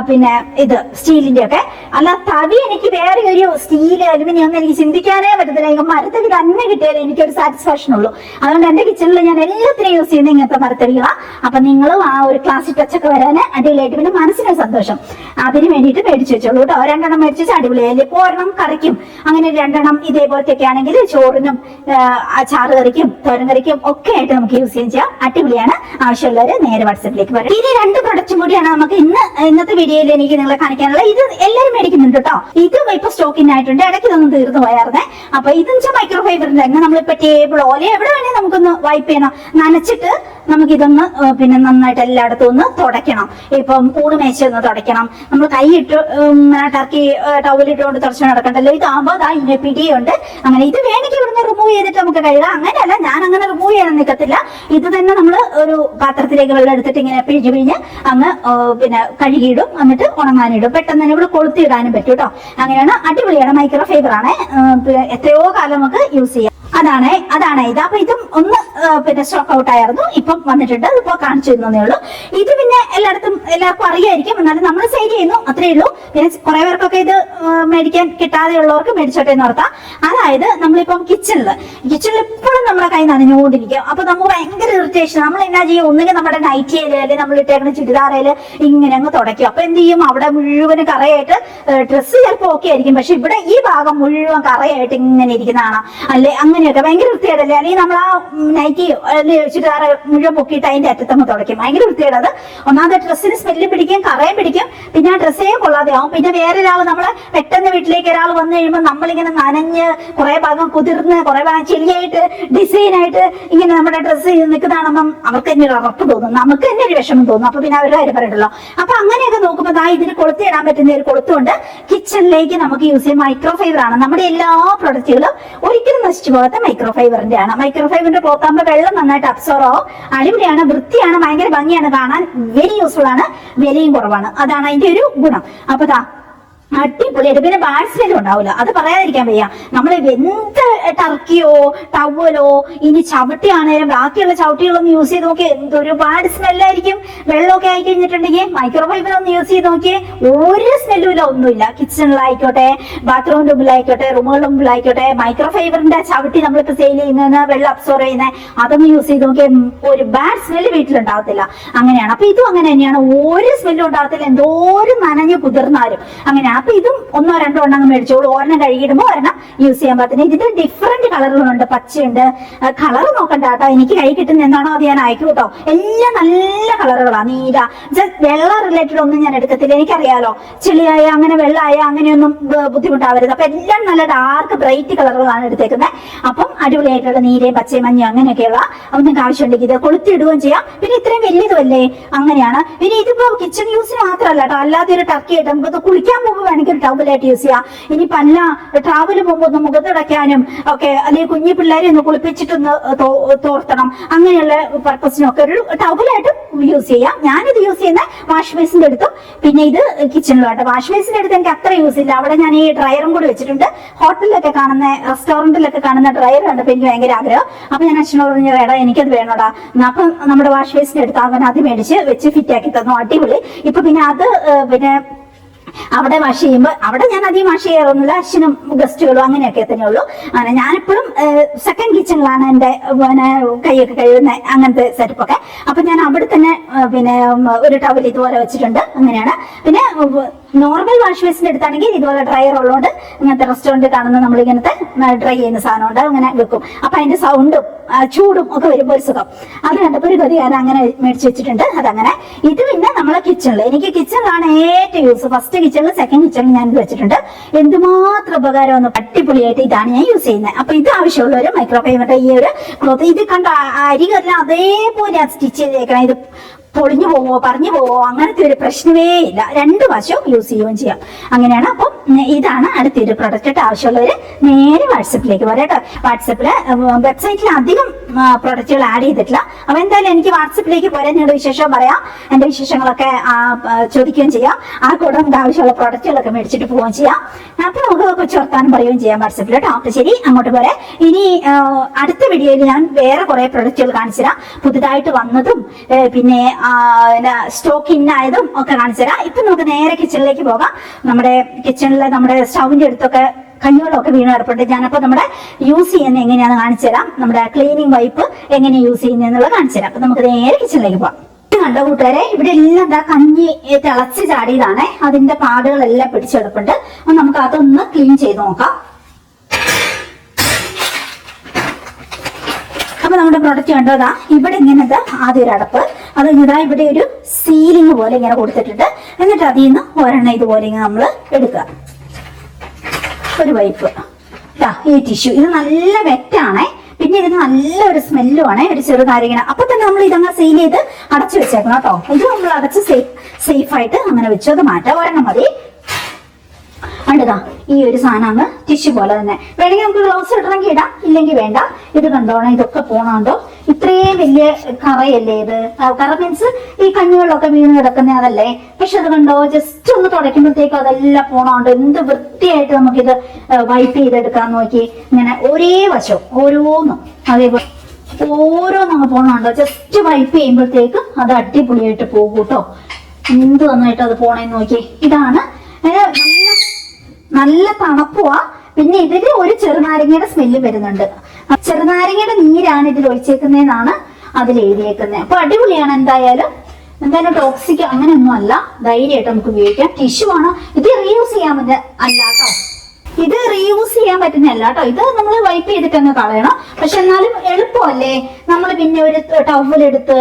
പിന്നെ ഇത് സ്റ്റീലിന്റെ ഒക്കെ. അല്ല തവി എനിക്ക് വേറെ ഒരു സ്റ്റീല് അലുമിനിയം ഒന്നും എനിക്ക് ചിന്തിക്കാനേ പറ്റത്തില്ല. എനിക്ക് മരത്തവി തന്നെ കിട്ടിയാലേ എനിക്കൊരു സാറ്റിസ്ഫാക്ഷൻ ഉള്ളൂ. അതുകൊണ്ട് എന്റെ കിച്ചണിൽ ഞാൻ എല്ലാത്തിനും യൂസ് ചെയ്യുന്ന ഇങ്ങനത്തെ മരത്തവികളാണ്. അപ്പൊ നിങ്ങളും ആ ഒരു ക്ലാസ്സിൽ ടച്ചൊക്കെ വരാൻ അടിപൊളിയായിട്ട്, പിന്നെ മനസ്സിന് സന്തോഷം, അതിന് വേണ്ടിയിട്ട് മേടിച്ചു വെച്ചോളൂ കേട്ടോ. 2 എണ്ണം മേടിച്ച് അടിപൊളിയായി. ഇപ്പോൾ 1 എണ്ണം കറിക്കും, അങ്ങനെ 2 എണ്ണം ഇതേപോലത്തെ ആണെങ്കിൽ ചോറിനും ചാറ് കറിക്കും തോരൻ കറിക്കും ഒക്കെ ആയിട്ട് നമുക്ക് യൂസ് ചെയ്യാം. അടിപൊളിയാണ്. ആവശ്യമുള്ളവര് നേരെ വാട്സാപ്പിലേക്ക് വരും. ഇനി 2 പ്രൊഡക്റ്റും കൂടിയാണ് നമുക്ക് ഇന്നത്തെ വീഡിയോയിൽ എനിക്ക് നിങ്ങളെ കാണിക്കാനുള്ള. ഇത് എല്ലാവരും മേടിക്കുന്നുണ്ട് കേട്ടോ. ഇതും ഇപ്പൊ സ്റ്റോക്കിനായിട്ടുണ്ട്. ഇടയ്ക്ക് ഇതൊന്നും തീർന്നു പോയായിരുന്നേ. അപ്പൊ ഇതെന്ന് വെച്ചാൽ മൈക്രോഫൈബറിന്റെ തന്നെ നമ്മളിപ്പോ ടേബിളോ അല്ലെ എവിടെ വേണേൽ നമുക്കൊന്ന് വൈപ്പ് ചെയ്യണം, നനച്ചിട്ട് നമുക്കിതൊന്ന് പിന്നെ നന്നായിട്ട് എല്ലായിടത്തും ഒന്ന് തുടയ്ക്കണം. ഇപ്പം ഊണ് മേശ ഒന്ന് തുടയ്ക്കണം, നമ്മൾ കൈയിട്ട് ടർക്കി ടവലിട്ടുകൊണ്ട് തുടച്ചു നടക്കണ്ടല്ലോ. ഇതാകുമ്പോൾ ഇതിന്റെ പിടിയുണ്ട്. അങ്ങനെ ഇത് വേണമെങ്കിൽ ഇവിടുന്ന് റിമൂവ് ചെയ്തിട്ട് നമുക്ക് കഴുകാം. അങ്ങനെയല്ല, ഞാൻ അങ്ങനെ റിമൂവ് ചെയ്യാൻ നിൽക്കത്തില്ല. ഇത് തന്നെ നമ്മൾ ഒരു പാത്രത്തിലേക്ക് വെള്ളം എടുത്തിട്ട് ഇങ്ങനെ പിഴിഞ്ഞ് അങ്ങ് പിന്നെ കഴുകിയിടും, എന്നിട്ട് ഉണങ്ങാനിടും. പെട്ടെന്ന് തന്നെ ഇവിടെ കൊളുത്തിയിടാനും പറ്റും കേട്ടോ. അങ്ങനെയാണ്. അടിപൊളിയാണ്. മൈക്രോ ഫൈബർ ആണ്. എത്രയോ കാലം നമുക്ക് യൂസ് ചെയ്യാം. അതാണ് ഇത്. അപ്പൊ ഇതും ഒന്ന് പിന്നെ സ്റ്റോക്ക് ഔട്ട് ആയിരുന്നു, ഇപ്പം വന്നിട്ടുണ്ട്. ഇപ്പൊ കാണിച്ചു തന്നേ ഉള്ളൂ. ഇത് പിന്നെ എല്ലാവർക്കും അറിയായിരിക്കും, എന്നാലും നമ്മൾ സെയിൽ ചെയ്യുന്നു, അത്രേ ഉള്ളൂ. പിന്നെ കുറെ പേർക്കൊക്കെ ഇത് മേടിക്കാൻ കിട്ടാതെ ഉള്ളവർക്ക് മേടിച്ചോട്ടെ എന്ന് ഓർത്താം. അതായത് നമ്മളിപ്പം കിച്ചണിൽ എപ്പോഴും നമ്മുടെ കൈ നനഞ്ഞുകൊണ്ടിരിക്കും. അപ്പൊ നമുക്ക് ഭയങ്കര ഇറിറ്റേഷൻ. നമ്മൾ എന്നാ ചെയ്യും, ഒന്നുകിൽ നമ്മുടെ നൈറ്റി അല്ലെങ്കിൽ നമ്മൾ ഇട്ടേക്കുന്ന ചുരിദാറയില് ഇങ്ങനെ അങ്ങ് തുടയ്ക്കും. അപ്പൊ എന്ത് ചെയ്യും, അവിടെ മുഴുവൻ കറയായിട്ട്, ഡ്രസ്സ് ചിലപ്പോൾ ഓക്കെ ആയിരിക്കും, പക്ഷെ ഇവിടെ ഈ ഭാഗം മുഴുവൻ കറയായിട്ട് ഇങ്ങനെ ഇരിക്കുന്നതാണ്. അല്ലെ അങ്ങനെയൊക്കെ ഭയങ്കര വൃത്തികേടല്ലേ. അല്ലെങ്കിൽ നമ്മൾ ആ നൈറ്റി ചുരിദാർ മുഴുവൻ പൊക്കിയിട്ട് അതിന്റെ അറ്റത്തങ്ങ് തുടയ്ക്കും. ഭയങ്കര വൃത്തികേട്. അത് ഒന്നാമത്തെ ഡ്രസ്സിന് സ്മെല്ല് പിടിക്കും, കറയും പിടിക്കും, പിന്നെ ആ ഡ്രസ്സേ കൊള്ളാതെ ആവും. പിന്നെ വേറൊരാൾ നമ്മളെ പെട്ടെന്ന് വീട്ടിലേക്ക് ഒരാൾ വന്നു കഴിയുമ്പോൾ നമ്മളിങ്ങനെ നനഞ്ഞ് കുറെ ഭാഗം കുതിർന്ന് കുറെ ഭാഗം ചെല്ലിയായിട്ട് ഡിസൈനായിട്ട് ഇങ്ങനെ നമ്മുടെ ഡ്രസ്സ് നിൽക്കുന്നതാണെന്നും അവർക്ക് തന്നെ ഒരു ഉറപ്പ് തോന്നും, നമുക്ക് തന്നെ ഒരു വിഷമം തോന്നും. അപ്പൊ പിന്നെ അവരുടെ കാര്യം പറയണ്ടല്ലോ. അപ്പൊ അങ്ങനെയൊക്കെ നോക്കുമ്പോൾ ഇതിന് കൊളുത്തിയിടാൻ പറ്റുന്ന ഒരു കൊളുത്തുകൊണ്ട് കിച്ചണിലേക്ക് നമുക്ക് യൂസ് ചെയ്യാൻ. മൈക്രോഫൈബർ ആണ്. നമ്മുടെ എല്ലാ പ്രൊഡക്റ്റുകളും ഒരിക്കലും നശിച്ചു പോകാത്ത മൈക്രോഫൈബറിന്റെ ആണ്. മൈക്രോഫൈബറിന്റെ ക്ലോത്ത് ആകുമ്പോൾ വെള്ളം നന്നായിട്ട് അബ്സോർവ് ആവും. അടിപൊളിയാണ്, വൃത്തിയാണ്, ഭയങ്കര ഭംഗിയാണ് കാണാൻ, വെരി യൂസ്ഫുൾ ആണ്, വിലയും കുറവാണ്. അതാണ് അതിന്റെ ഒരു ഗുണം. അപ്പൊ അടിപൊളിയായിട്ട്. പിന്നെ ബാഡ് സ്മെല്ലും ഉണ്ടാവില്ല, അത് പറയാതിരിക്കാൻ വയ്യ. നമ്മൾ എന്ത് ടർക്കിയോ ടവലോ ഇനി ചവിട്ടിയാണേലും ബാക്കിയുള്ള ചവിട്ടികളൊന്നും യൂസ് ചെയ്ത് നോക്കിയേ എന്തൊരു ബാഡ് സ്മെല്ലായിരിക്കും. വെള്ളമൊക്കെ ആയി കഴിഞ്ഞിട്ടുണ്ടെങ്കിൽ മൈക്രോഫൈബർ ഒന്ന് യൂസ് ചെയ്ത് നോക്കിയേ ഒരു സ്മെല്ലും ഇല്ല, ഒന്നുമില്ല. കിച്ചണിലായിക്കോട്ടെ, ബാത്റൂം റൂമിലായിക്കോട്ടെ, റൂമുകളുടെ മുമ്പിലായിക്കോട്ടെ, മൈക്രോഫൈബറിന്റെ ചവിട്ടി നമ്മളിപ്പോ സെയിൽ ചെയ്യുന്ന വെള്ളം അബ്സോർവ് ചെയ്യുന്ന അതൊന്ന് യൂസ് ചെയ്ത് നോക്കിയേ ഒരു ബാഡ് സ്മെല്ല് വീട്ടിലുണ്ടാവത്തില്ല. അങ്ങനെയാണ്. അപ്പൊ ഇതും അങ്ങനെ തന്നെയാണ്, ഒരു സ്മെല്ലും ഉണ്ടാവത്തില്ല, എന്തോരം നനഞ്ഞ് കുതിർന്നാലും അങ്ങനെയാണ്. അപ്പൊ ഇതും 1 2 എണ്ണം മേടിച്ചോളൂ. ഒരെണ്ണം കഴുകിയിടുമ്പോൾ ഒരെണ്ണം യൂസ് ചെയ്യാൻ പറ്റുന്നത്. ഇതിന്റെ ഡിഫറെന്റ് കളറുകളുണ്ട്. പച്ചയുണ്ട്. കളർ നോക്കണ്ട കേട്ടോ, എനിക്ക് കൈ കിട്ടുന്ന എന്താണോ അത് ഞാൻ അയക്കും കേട്ടോ. എല്ലാം നല്ല കളറുകളാണ്. നീല വെള്ള റിലേറ്റഡ് ഒന്നും ഞാൻ എടുക്കത്തില്ല, എനിക്കറിയാലോ. ചെളിയായ അങ്ങനെ വെള്ളമായ അങ്ങനെയൊന്നും ബുദ്ധിമുട്ടാവരുത്. അപ്പൊ എല്ലാം നല്ല ഡാർക്ക് ബ്രൈറ്റ് കളറുകളാണ് എടുത്തേക്കുന്നത്. അപ്പം അടിപൊളിയായിട്ടുള്ള നീലയും പച്ചയും മഞ്ഞയും അങ്ങനെയൊക്കെയുള്ള അപ്പം നിങ്ങൾക്ക് ആവശ്യമുണ്ടെങ്കിൽ ഇത് കൊളുത്തിയിടുകയും ചെയ്യാം. പിന്നെ ഇത്രയും വലിയതുമല്ലേ, അങ്ങനെയാണ്. പിന്നെ ഇതിപ്പോ കിച്ചൺ യൂസിന് മാത്രമല്ല കേട്ടോ, അല്ലാതെ ഒരു ടർക്കി ആയിട്ട് നമുക്ക് കുളിക്കാൻ പോകുമ്പോൾ വേണമെങ്കിൽ ടവലായിട്ട് യൂസ് ചെയ്യാം. ഇനി പല ട്രാവല് പോകുമ്പോൾ ഒന്ന് മുഖത്തടയ്ക്കാനും ഒക്കെ, അല്ലെങ്കിൽ കുഞ്ഞു പിള്ളേരെ ഒന്ന് കുളിപ്പിച്ചിട്ടൊന്ന് തോർത്തണം, അങ്ങനെയുള്ള പർപ്പസിനൊക്കെ ഒരു ടവലായിട്ട് യൂസ് ചെയ്യാം. ഞാനിത് യൂസ് ചെയ്യുന്ന വാഷ് ബേസിന്റെ അടുത്തും പിന്നെ ഇത് കിച്ചണിലുമായിട്ട്. വാഷ് ബേസിന്റെ അടുത്ത് എനിക്ക് അത്ര യൂസ് ഇല്ല. അവിടെ ഞാൻ ഈ ഡ്രയറും കൂടി വെച്ചിട്ടുണ്ട്. ഹോട്ടലിലൊക്കെ കാണുന്ന, റെസ്റ്റോറന്റിലൊക്കെ കാണുന്ന ഡ്രയർ കണ്ടപ്പോൾ എനിക്ക് ഭയങ്കര ആഗ്രഹം. അപ്പൊ ഞാൻ അച്ഛനോട് പറഞ്ഞു, എടാ എനിക്കത് വേണോടാ. അപ്പൊ നമ്മുടെ വാഷ് ബേസിന്റെ അടുത്ത് അവൻ അത് മേടിച്ച് വെച്ച് ഫിറ്റ് ആക്കി തന്നു. അടിപൊളി. ഇപ്പൊ പിന്നെ അത് പിന്നെ അവിടെ വാഷ് ചെയ്യുമ്പോൾ അവിടെ ഞാൻ അധികം വാഷ് ചെയ്യാറൊന്നുമില്ല. അച്ഛനും ഗസ്റ്റുകളും അങ്ങനെയൊക്കെ തന്നെ ഉള്ളൂ. അങ്ങനെ ഞാനിപ്പോഴും സെക്കൻഡ് കിച്ചണിലാണ് എന്റെ പിന്നെ കൈയൊക്കെ കഴുകുന്ന അങ്ങനത്തെ സെറ്റപ്പ് ഒക്കെ. അപ്പൊ ഞാൻ അവിടെ തന്നെ പിന്നെ ഒരു ടവൽ ഇതുപോലെ വെച്ചിട്ടുണ്ട്. അങ്ങനെയാണ്. പിന്നെ നോർമൽ വാഷ് ബേസിന്റെ അടുത്താണെങ്കിൽ ഇതുപോലെ ഡ്രയർ ഉള്ളതുകൊണ്ട് ഇങ്ങനത്തെ റെസ്റ്റോറന്റ് കാണുന്ന നമ്മൾ ഇങ്ങനത്തെ ഡ്രൈ ചെയ്യുന്ന സാധനമുണ്ട്, അങ്ങനെ വെക്കും. അപ്പൊ അതിന്റെ സൗണ്ടും ചൂടും ഒക്കെ വരുമ്പോൾ ഒരു സുഖം. അത് കണ്ടപ്പോൾ ഒരു ഗതികാരൻ അങ്ങനെ മേടിച്ചു വെച്ചിട്ടുണ്ട്. അതങ്ങനെ. ഇത് പിന്നെ നമ്മളെ കിച്ചണിൽ, എനിക്ക് കിച്ചണിലാണ് ഏറ്റവും യൂസ്. ഫസ്റ്റ് കിച്ചണിൽ, സെക്കൻഡ് കിച്ചണിൽ ഞാൻ ഇത് വെച്ചിട്ടുണ്ട്. എന്തുമാത്രം ഉപകാരമെന്ന്, അടിപൊളിയായിട്ട് ഇതാണ് ഞാൻ യൂസ് ചെയ്യുന്നത്. അപ്പൊ ഇത് ആവശ്യമുള്ള ഒരു മൈക്രോഫൈബറിന്റെ ഈ ഒരു ക്ലോത്ത്. ഇത് കണ്ട അരികെല്ലാം അതേപോലെ സ്റ്റിച്ച് ചെയ്തേക്കണം. ഇത് പൊളിഞ്ഞു പോവോ പറഞ്ഞു പോവോ അങ്ങനത്തെ ഒരു പ്രശ്നമേ ഇല്ല. രണ്ട് വശവും യൂസ് ചെയ്യുകയും ചെയ്യാം. അങ്ങനെയാണ്. അപ്പം ഇതാണ് അടുത്തൊരു പ്രൊഡക്റ്റ്. ആവശ്യമുള്ളവര് നേരെ വാട്സപ്പിലേക്ക് പറയാം കേട്ടോ. വാട്സപ്പില് വെബ്സൈറ്റിൽ അധികം പ്രൊഡക്റ്റുകൾ ആഡ് ചെയ്തിട്ടില്ല. അപ്പൊ എന്തായാലും എനിക്ക് വാട്സപ്പിലേക്ക് പോരാൻ നിങ്ങളുടെ വിശേഷം പറയാം, എന്റെ വിശേഷങ്ങളൊക്കെ ചോദിക്കുകയും ചെയ്യാം. ആ കൂടെ നമുക്ക് ആവശ്യമുള്ള പ്രൊഡക്റ്റുകളൊക്കെ മേടിച്ചിട്ട് പോവുകയും ചെയ്യാം. അപ്പൊ നമുക്ക് കൊച്ചു വർത്താനം പറയുകയും ചെയ്യാം വാട്സപ്പിൽ കേട്ടോ. അപ്പൊ ശരി, അങ്ങോട്ട് പോരെ. ഇനി അടുത്ത വീഡിയോയിൽ ഞാൻ വേറെ കുറെ പ്രൊഡക്റ്റുകൾ കാണിച്ചു തരാം. പുതുതായിട്ട് വന്നതും പിന്നെ സ്റ്റോക്ക് ഇന്നായതും ഒക്കെ കാണിച്ചു തരാം. ഇപ്പൊ നമുക്ക് നേരെ കിച്ചണിലേക്ക് പോകാം. നമ്മുടെ കിച്ചണിലെ നമ്മുടെ സ്റ്റൗവിന്റെ അടുത്തൊക്കെ കഞ്ഞിവെള്ളമൊക്കെ വീണ് കിടപ്പുണ്ട്. ഞാനപ്പോ നമ്മുടെ യൂസ് ചെയ്യുന്നത് എങ്ങനെയാണെന്ന് കാണിച്ചു തരാം. നമ്മുടെ ക്ലീനിങ് വൈപ്പ് എങ്ങനെ യൂസ് ചെയ്യുന്നതെന്നുള്ളത് കാണിച്ചു തരാം. അപ്പൊ നമുക്ക് നേരെ കിച്ചണിലേക്ക് പോകാം. കണ്ടോ കൂട്ടുകാരെ, ഇവിടെ എല്ലാം എന്താ കഞ്ഞി തിളച്ച് ചാടിയതാണ്. അതിന്റെ പാടുകളെല്ലാം പിടിച്ചെടുപ്പുണ്ട്. അപ്പൊ നമുക്ക് അതൊന്ന് ക്ലീൻ ചെയ്ത് നോക്കാം. അപ്പൊ നമ്മുടെ പ്രൊഡക്റ്റ് കണ്ടോതാ ഇവിടെ ഇങ്ങനത്തെ ആദ്യം ഒരു അടപ്പ്, അത് ഇതാ ഇവിടെ ഒരു സീലിംഗ് പോലെ ഇങ്ങനെ കൊടുത്തിട്ടുണ്ട്. എന്നിട്ട് അതിൽ നിന്ന് ഒരെണ്ണം ഇതുപോലെ ഇങ്ങനെ നമ്മൾ എടുക്കുക. ഒരു വൈപ്പ് ഈ ടിഷ്യൂ, ഇത് നല്ല വെറ്റാണേ. പിന്നെ ഇതിന് നല്ലൊരു സ്മെല്ലും ആണ്. ഒരു ചെറുനാരങ്ങ. അപ്പൊ തന്നെ നമ്മൾ ഇതങ്ങ് സീൽ ചെയ്ത് അടച്ചു വെച്ചേക്കണം കേട്ടോ. ഇത് നമ്മൾ അടച്ച് സേഫ് ആയിട്ട് അങ്ങനെ വെച്ചു. അത് മാറ്റാം, ഒരെണ്ണം മതി. അടുതാ ഈ ഒരു സാധനമാണ് ടിഷ്യൂ പോലെ തന്നെ. വേണമെങ്കിൽ നമുക്ക് ഗ്ലൗസ് ഇടണമെങ്കിൽ ഇടാം, ഇല്ലെങ്കിൽ വേണ്ട. ഇത് കണ്ടോണം, ഇതൊക്കെ പോണോണ്ടോ. ഇത്രയും വലിയ കറയല്ലേ ഇത്. കറ മീൻസ് ഈ കഞ്ഞിവെള്ളമൊക്കെ വീണ് കിടക്കുന്ന അതല്ലേ. പക്ഷെ അത് കണ്ടോ, ജസ്റ്റ് ഒന്ന് തുടയ്ക്കുമ്പോഴത്തേക്കും അതെല്ലാം പോണോണ്ട് എന്ത് വൃത്തിയായിട്ട് നമുക്കിത് വൈപ്പ് ചെയ്തെടുക്കാൻ. നോക്കി ഇങ്ങനെ ഒരേ വശം ഓരോന്നും അതേപോലെ ഓരോന്നും പോണോണ്ടോ. ജസ്റ്റ് വൈപ്പ് ചെയ്യുമ്പോഴത്തേക്ക് അത് അടിപൊളിയായിട്ട് പോകും കേട്ടോ. എന്ത് നന്നായിട്ട് അത് പോണേന്ന് നോക്കി. ഇതാണ് നല്ല തണുപ്പുവാ. പിന്നെ ഇതില് ഒരു ചെറുനാരങ്ങയുടെ സ്മെല്ല് വരുന്നുണ്ട്. ചെറുനാരങ്ങയുടെ നീരാണ് ഇതിൽ ഒഴിച്ചേക്കുന്നതെന്നാണ് അതിൽ എഴുതിയേക്കുന്നത്. അപ്പൊ അടിപൊളിയാണ്. എന്തായാലും ടോക്സിക് അങ്ങനെയൊന്നും അല്ല. ധൈര്യമായിട്ട് നമുക്ക് ഉപയോഗിക്കാം. ടിഷ്യൂ ആണ്. ഇത് റീയൂസ് ചെയ്യാൻ പറ്റുന്ന അല്ല കേട്ടോ. ഇത് റീയൂസ് ചെയ്യാൻ പറ്റുന്നതല്ല കേട്ടോ. ഇത് നമ്മൾ വൈപ്പ് ചെയ്തിട്ട് അങ്ങ് കളയണം. പക്ഷെ എന്നാലും എളുപ്പമല്ലേ. നമ്മൾ പിന്നെ ഒരു ടവലെടുത്ത്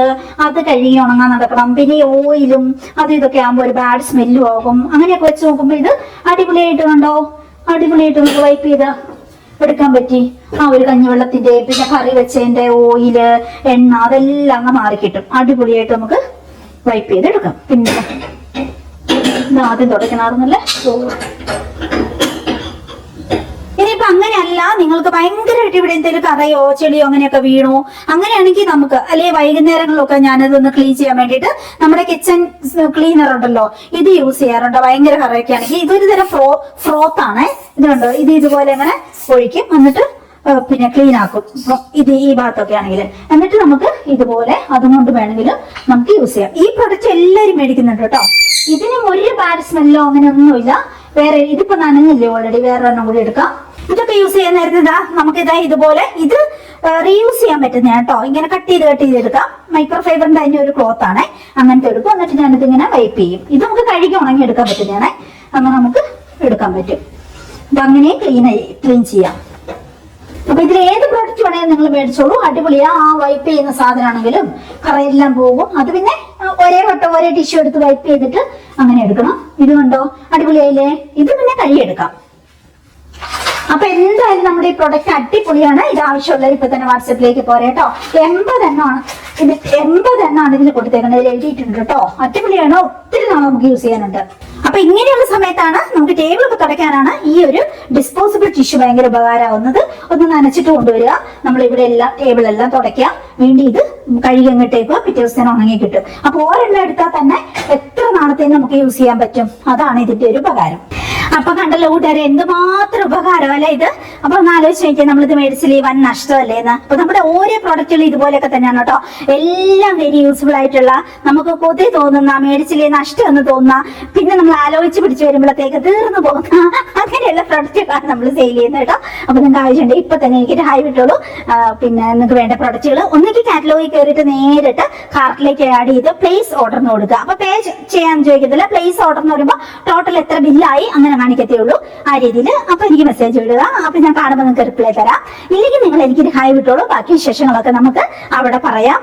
അത് കഴുകി ഉണങ്ങാൻ നടക്കണം. പിന്നെ ഓയിലും അത് ഇതൊക്കെ ആകുമ്പോൾ ഒരു ബാഡ് സ്മെല്ലും ആകും. അങ്ങനെയൊക്കെ വെച്ച് നോക്കുമ്പോൾ ഇത് അടിപൊളിയായിട്ട് കണ്ടോ, അടിപൊളിയായിട്ട് നമുക്ക് വൈപ്പ് ചെയ്ത് എടുക്കാൻ പറ്റി. ആ ഒരു കഞ്ഞിവെള്ളത്തിന്റെ പിന്നെ കറി വെച്ചതിന്റെ ഓയില് എണ്ണ അതെല്ലാം അങ്ങ് മാറിക്കിട്ടും. അടിപൊളിയായിട്ട് നമുക്ക് വൈപ്പ് ചെയ്ത് എടുക്കാം. പിന്നെ ആദ്യം തുടക്കണമായിരുന്നല്ലേ. ഇനിയിപ്പോ അങ്ങനെയല്ല, നിങ്ങൾക്ക് ഭയങ്കരമായിട്ട് ഇവിടെ എന്തെങ്കിലും കറയോ ചെളിയോ അങ്ങനെയൊക്കെ വീണോ, അങ്ങനെയാണെങ്കിൽ നമുക്ക് അല്ലെ വൈകുന്നേരങ്ങളിലൊക്കെ ഞാനതൊന്ന് ക്ലീൻ ചെയ്യാൻ വേണ്ടിയിട്ട് നമ്മുടെ കിച്ചൺ ക്ലീനർ ഉണ്ടല്ലോ, ഇത് യൂസ് ചെയ്യാറുണ്ട്. ഭയങ്കര കറയൊക്കെ ആണെങ്കിൽ ഇതൊരു തരം ഫ്രോത്ത് ആണ്. ഇതുണ്ടോ, ഇത് ഇതുപോലെ അങ്ങനെ ഒഴിക്കും. എന്നിട്ട് പിന്നെ ക്ലീൻ ആക്കും. ഇത് ഈ ഭാഗത്തൊക്കെ ആണെങ്കിൽ എന്നിട്ട് നമുക്ക് ഇതുപോലെ അതുകൊണ്ട് വേണമെങ്കിലും നമുക്ക് യൂസ് ചെയ്യാം. ഈ പ്രൊഡക്റ്റ് എല്ലാവരും മേടിക്കുന്നുണ്ട് കേട്ടോ. ഇതിനും ഒരു ബാഡ് സ്മെല്ലോ അങ്ങനെ ഒന്നുമില്ല. വേറെ ഇതിപ്പോ നനഞ്ഞില്ലേ ഓൾറെഡി, വേറെ ഒരെണ്ണം കൂടി എടുക്കാം. ഇതൊക്കെ യൂസ് ചെയ്യാൻ നേരത്തെ നമുക്കിതാ ഇതുപോലെ ഇത് റീയൂസ് ചെയ്യാൻ പറ്റുന്ന കേട്ടോ. ഇങ്ങനെ കട്ട് ചെയ്ത് എടുക്കാം. മൈക്രോഫൈബറിന്റെ അതിന്റെ ഒരു ക്ലോത്ത് ആണ്. അങ്ങനത്തെ എടുക്കും. എന്നിട്ട് ഞാനിത് ഇങ്ങനെ വൈപ്പ് ചെയ്യും. ഇത് നമുക്ക് കഴുകി ഉണങ്ങി എടുക്കാൻ പറ്റുന്നതാണ്. അങ്ങനെ നമുക്ക് എടുക്കാൻ പറ്റും. ഇത് അങ്ങനെ ക്ലീൻ ചെയ്യാം. അപ്പൊ ഇതിൽ ഏത് പ്രോഡക്റ്റ് വേണമെങ്കിലും നിങ്ങൾ മേടിച്ചോളൂ. അടിപൊളിയാ. ആ വൈപ്പ് ചെയ്യുന്ന സാധനമാണെങ്കിലും കറയെല്ലാം പോകും. അത് പിന്നെ ഒരേ വട്ടം ഒരേ ടിഷ്യൂ എടുത്ത് വൈപ്പ് ചെയ്തിട്ട് അങ്ങനെ എടുക്കണം. ഇത് കണ്ടോ, അടിപൊളിയായില്ലേ. ഇത് പിന്നെ കഴുകിയെടുക്കാം. അപ്പൊ എന്തായാലും നമ്മുടെ ഈ പ്രൊഡക്റ്റ് അടിപൊളിയാണ്. ഇത് ആവശ്യമുള്ളത് ഇപ്പൊ തന്നെ വാട്സപ്പിലേക്ക് പോരെ കേട്ടോ. 80 എണ്ണമാണ് ഇത്. 80 എണ്ണമാണ് ഇതിൽ കൊടുത്തേക്കുന്നത്. ഇതിൽ എഴുതിയിട്ടുണ്ട് കേട്ടോ. അടിപൊളിയാണ്. ഒത്തിരി നാളെ നമുക്ക് യൂസ് ചെയ്യാനുണ്ട്. അപ്പൊ ഇങ്ങനെയുള്ള സമയത്താണ് നമുക്ക് ടേബിളൊക്കെ തുടയ്ക്കാനാണ് ഈ ഒരു ഡിസ്പോസിബിൾ ടിഷ്യൂ ഭയങ്കര ഉപകാരമാവുന്നത്. ഒന്ന് നനച്ചിട്ട് കൊണ്ടുവരിക. നമ്മൾ ഇവിടെ എല്ലാം ടേബിളെല്ലാം തുടയ്ക്കുക. വീണ്ടും ഇത് കഴുകി അങ്ങോട്ടേക്കുക. പിറ്റേ ദിവസം ഉണങ്ങി കിട്ടും. അപ്പൊ ഒരെണ്ണം എടുത്താൽ തന്നെ എത്ര നാളത്തേക്ക് നമുക്ക് യൂസ് ചെയ്യാൻ പറ്റും. അതാണ് ഇതിന്റെ ഒരു ഉപകാരം. അപ്പൊ കണ്ടല്ലോ കൂട്ടുകാരെ, എന്തുമാത്രം ഉപകാരം അല്ലെ ഇത്. അപ്പൊ ഒന്ന് ആലോചിച്ച് നോക്കിയാൽ നമ്മളിത് മേടിച്ചില്ലേ, വൻ നഷ്ടമല്ലേ എന്ന്. അപ്പൊ നമ്മുടെ ഓരോ പ്രോഡക്റ്റുകളും ഇതുപോലെയൊക്കെ തന്നെയാണ് കേട്ടോ. എല്ലാം വെരി യൂസ്ഫുൾ ആയിട്ടുള്ള, നമുക്ക് കൊതി തോന്നുന്ന, മേടിച്ചില്ലേ നഷ്ടം എന്ന് തോന്നുന്ന, പിന്നെ നമ്മൾ ആലോചിച്ച് പിടിച്ചു വരുമ്പോഴത്തേക്ക് തീർന്നു പോകുന്ന അങ്ങനെയുള്ള പ്രൊഡക്റ്റുകളാണ് നമ്മൾ സെയിൽ ചെയ്യുന്നത് കേട്ടോ. അപ്പൊ നിങ്ങൾക്ക് ആവശ്യമുണ്ട് ഇപ്പൊ തന്നെ എനിക്കൊരു ഹായ് വിട്ടോളൂ. പിന്നെ നിങ്ങൾക്ക് വേണ്ട പ്രൊഡക്റ്റുകൾ ഒന്നെങ്കിൽ കാറ്റലോഗിൽ കയറിയിട്ട് നേരിട്ട് കാർട്ടിലേക്ക് ആഡ് ചെയ്ത് പ്ലേസ് ഓർഡർ എന്ന് കൊടുക്കുക. അപ്പൊ പേ ചെയ്യാൻ ചോദിക്കത്തില്ല, പ്ലേസ് ഓർഡർ എന്ന് പറയുമ്പോൾ ടോട്ടൽ എത്ര ബില്ലായി അങ്ങനെ കാണിക്കത്തേ ഉള്ളൂ ആ രീതിയിൽ. അപ്പൊ എനിക്ക് മെസ്സേജ് വിടുക, അപ്പൊ ഞാൻ കാണുമ്പോൾ നിങ്ങൾക്ക് റിപ്ലൈ തരാം. ഇല്ലെങ്കിൽ നിങ്ങൾ എനിക്കൊരു ഹായ് വിട്ടോളൂ, ബാക്കി വിശേഷങ്ങളൊക്കെ നമുക്ക് അവിടെ പറയാം.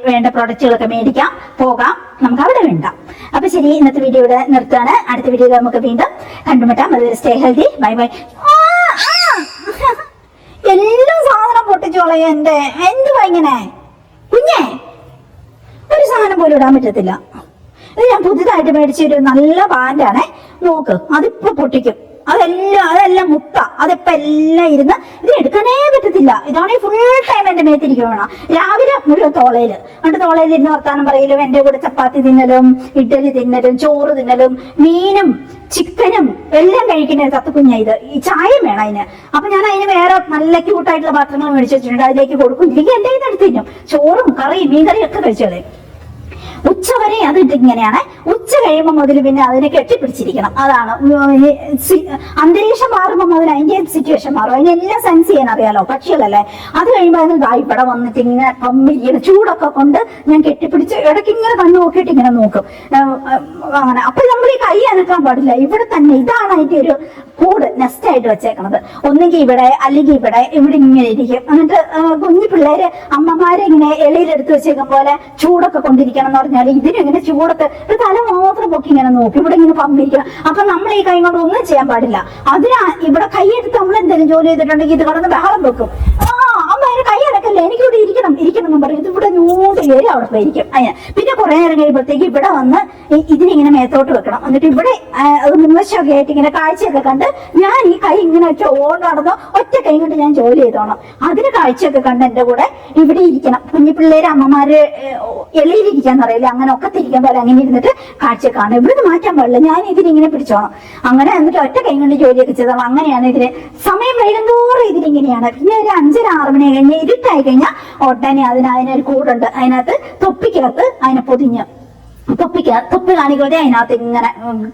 വേണ്ട പ്രൊഡക്റ്റുകളൊക്കെ മേടിക്കാം, പോകാം, നമുക്ക് അവിടെ വേണ്ട. അപ്പൊ ശരി, ഇന്നത്തെ വീഡിയോ ഇവിടെ നിർത്തുകയാണ്. അടുത്ത വീഡിയോയിൽ നമുക്ക് വീണ്ടും കണ്ടുമുട്ടാം. അതുവരെ സ്റ്റേ ഹെൽത്തി, ബൈ ബൈ. എല്ലാ സാധനം പൊട്ടിച്ചോളയ എന്റെ, എന്തുവാ ഇങ്ങനെ കുഞ്ഞേ, ഒരു സാധനം പോലും ഇടാൻ പറ്റത്തില്ല. ഇത് ഞാൻ പുതിയതായിട്ട് മേടിച്ചൊരു നല്ല പാന്റാണേ, നോക്ക് അതിപ്പോ പൊട്ടിക്കും. അതെല്ലാം മുട്ട, അതിപ്പോ എല്ലാം ഇരുന്ന് ഇത് എടുക്കാനേ പറ്റത്തില്ല. ഇതാണെങ്കിൽ ഫുൾ ടൈം എന്റെ മേത്തിരിക്കും വേണം. രാവിലെ മുഴുവൻ തോളയില്, എന്നിട്ട് തോളയിൽ ഇരുന്ന് വർത്താനം പറയലും, എന്റെ കൂടെ ചപ്പാത്തി തിന്നലും, ഇഡ്ഡലി തിന്നലും, ചോറ് തിന്നലും, മീനും ചിക്കനും എല്ലാം കഴിക്കുന്ന തത്തുകുഞ്ഞ. ഇത് ഈ ചായയും വേണം അതിന്. അപ്പൊ ഞാൻ അതിന് വേറെ നല്ല ക്യൂട്ടായിട്ടുള്ള പാത്രങ്ങൾ മേടിച്ചു വെച്ചിട്ടുണ്ട്, അതിലേക്ക് കൊടുക്കും. ഇല്ലെങ്കിൽ എന്റെ കയ്യിൽ എടുത്ത് തിന്നും. ചോറും കറിയും മീൻകറിയും ഒക്കെ കഴിച്ചോളെ. ഉച്ച വരെ അത് ഇങ്ങനെയാണ്. ഉച്ച കഴിയുമ്പോൾ മുതൽ പിന്നെ അതിനെ കെട്ടിപ്പിടിച്ചിരിക്കണം. അതാണ് അന്തരീക്ഷം മാറുമ്പോൾ മുതൽ അതിന്റെ സിറ്റുവേഷൻ മാറും. അതിനെല്ലാം സെൻസ് ചെയ്യാൻ അറിയാലോ, പക്ഷികളല്ലേ. അത് കഴിയുമ്പോൾ അതിന് ഇവിടെ വന്നിട്ട് ഇങ്ങനെ പമ്പിരിക്കണം. ചൂടൊക്കെ കൊണ്ട് ഞാൻ കെട്ടിപ്പിടിച്ച് ഇടയ്ക്ക് ഇങ്ങനെ കണ്ണു നോക്കിയിട്ട് ഇങ്ങനെ നോക്കും അങ്ങനെ. അപ്പൊ നമ്മൾ ഈ കൈ അനക്കാൻ പാടില്ല, ഇവിടെ തന്നെ. ഇതാണ് അതിന്റെ ഒരു കൂട്, നെസ്റ്റ് ആയിട്ട് വെച്ചേക്കണത്. ഒന്നെങ്കിൽ ഇവിടെ, അല്ലെങ്കിൽ ഇവിടെ ഇങ്ങനെ ഇരിക്കും. എന്നിട്ട് കുഞ്ഞു പിള്ളേര് അമ്മമാരെ ഇങ്ങനെ ഇലയിലെടുത്ത് വെച്ചേക്കും പോലെ ചൂടൊക്കെ കൊണ്ടിരിക്കണം എന്ന് പറഞ്ഞാൽ ഇതിനിങ്ങനെ ചൂടത്ത് തല മാത്രം പൊക്കി ഇങ്ങനെ നോക്കി ഇവിടെ ഇങ്ങനെ പമ്പിരിക്കണം. അപ്പൊ നമ്മൾ ഈ കൈ കൊണ്ട് ഒന്നും ചെയ്യാൻ പാടില്ല. അതിനാ ഇവിടെ കൈയെടുത്ത് നമ്മൾ എന്തെങ്കിലും ജോലി ചെയ്തിട്ടുണ്ടെങ്കിൽ ഇത് കടന്ന് ബഹളം വെക്കും. അമ്മ അതിന് കൈ അടക്കല്ലേ, എനിക്കിവിടെ ഇരിക്കണം എന്ന് പറയും. ഇത് ഇവിടെ നൂട്ട് കയറി അവിടെ പോയിരിക്കും. പിന്നെ കുറെ നേരം കഴിയുമ്പോഴത്തേക്ക് ഇവിടെ വന്ന് ഇതിനിങ്ങനെ മേത്തോട്ട് വെക്കണം. എന്നിട്ട് ഇവിടെ അത് മുൻവശമൊക്കെ ആയിട്ട് ഇങ്ങനെ കാഴ്ചയൊക്കെ കണ്ട് ഞാൻ ഈ കൈ ഇങ്ങനെ വെച്ച് ഓട് നടന്നോ ഒറ്റ കൈ കൊണ്ട് ഞാൻ ജോലി ചെയ്തോണം. അതിന് കാഴ്ചയൊക്കെ കണ്ട് എന്റെ കൂടെ ഇവിടെ ഇരിക്കണം. കുഞ്ഞു പിള്ളേര് അമ്മമാര് എളിയിലിരിക്കാന്ന് പറയില്ല, അങ്ങനെ ഒക്കെ തിരിക്കാൻ പോലെ അങ്ങനെ ഇരുന്നിട്ട് കാഴ്ച കാണും. ഇവിടുന്ന് മാറ്റാൻ പാടില്ല, ഞാൻ ഇതിനിങ്ങനെ പിടിച്ചോണം. അങ്ങനെ എന്നിട്ട് ഒറ്റ കൈ കൊണ്ട് ജോലിയൊക്കെ ചെയ്തോളാം. അങ്ങനെയാണ് ഇതിന്. സമയം വൈകുന്നോറും ഇതിനിങ്ങനെയാണ്. പിന്നെ ഒരു 5-6 മണി കഴിഞ്ഞ് ഇരുട്ടായി കഴിഞ്ഞാൽ ഒട്ടനെ അതിനൊരു കൂടുണ്ട്. അതിനകത്ത് തൊപ്പിക്കകത്ത് അതിനെ പൊതിഞ്ഞ് തൊപ്പി കാണിക്കോട്ടെ അതിനകത്ത് ഇങ്ങനെ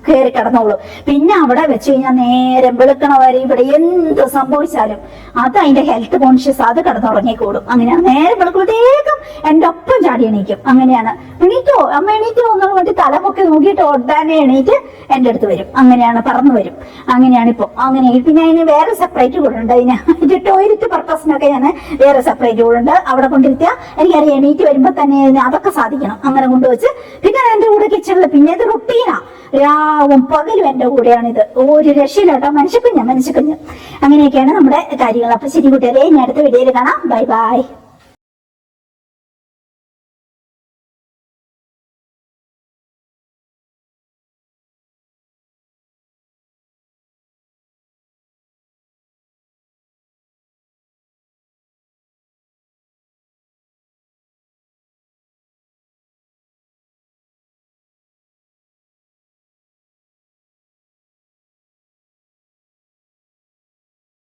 കയറി കിടന്നോളൂ. പിന്നെ അവിടെ വെച്ച് കഴിഞ്ഞാൽ നേരം വെളുക്കണ വരെ ഇവിടെ എന്ത് സംഭവിച്ചാലും അത് അതിന്റെ ഹെൽത്ത് കോൺഷ്യസ്, അത് കിടന്നുറങ്ങിക്കൂടും. അങ്ങനെയാണ്. നേരം വെളുക്കുമ്പോഴത്തേക്കും എന്റെ ഒപ്പം ചാടി എണീക്കും. അങ്ങനെയാണ്. എണീറ്റോ അമ്മ എണീറ്റോ എന്നുള്ള വേണ്ടി തലമൊക്കെ നോക്കിയിട്ട് ഒട്ടാനെ എണീറ്റ് എന്റെ അടുത്ത് വരും. അങ്ങനെയാണ്, പറന്നു വരും. അങ്ങനെയാണ് ഇപ്പൊ. അങ്ങനെ പിന്നെ അതിന് വേറെ സെപ്പറേറ്റ് കൂടുണ്ട്. അതിന് ടോയ്ലറ്റ് പർപ്പസിനൊക്കെ ഞാൻ വേറെ സെപ്പറേറ്റ് കൂടുണ്ട്. അവിടെ കൊണ്ടിരുത്തിയാൽ എനിക്കറിയാം എണീറ്റ് വരുമ്പോ തന്നെ അതൊക്കെ സാധിക്കണം. അങ്ങനെ കൊണ്ടുവച്ച് പിന്നെ എന്റെ കൂടെ കിച്ചണില്. പിന്നെ ഇത് റുട്ടീനാ, രാവും പകലും എന്റെ കൂടെയാണിത്. ഒരു രക്ഷയില്ലാട്ടോ. മനുഷ്യക്കുഞ്ഞ് അങ്ങനെയൊക്കെയാണ് നമ്മുടെ കാര്യങ്ങൾ. അപ്പൊ ശരി കൂട്ടുകാരെ, ഇനി അടുത്ത വീഡിയോയിൽ കാണാം. Bye bye.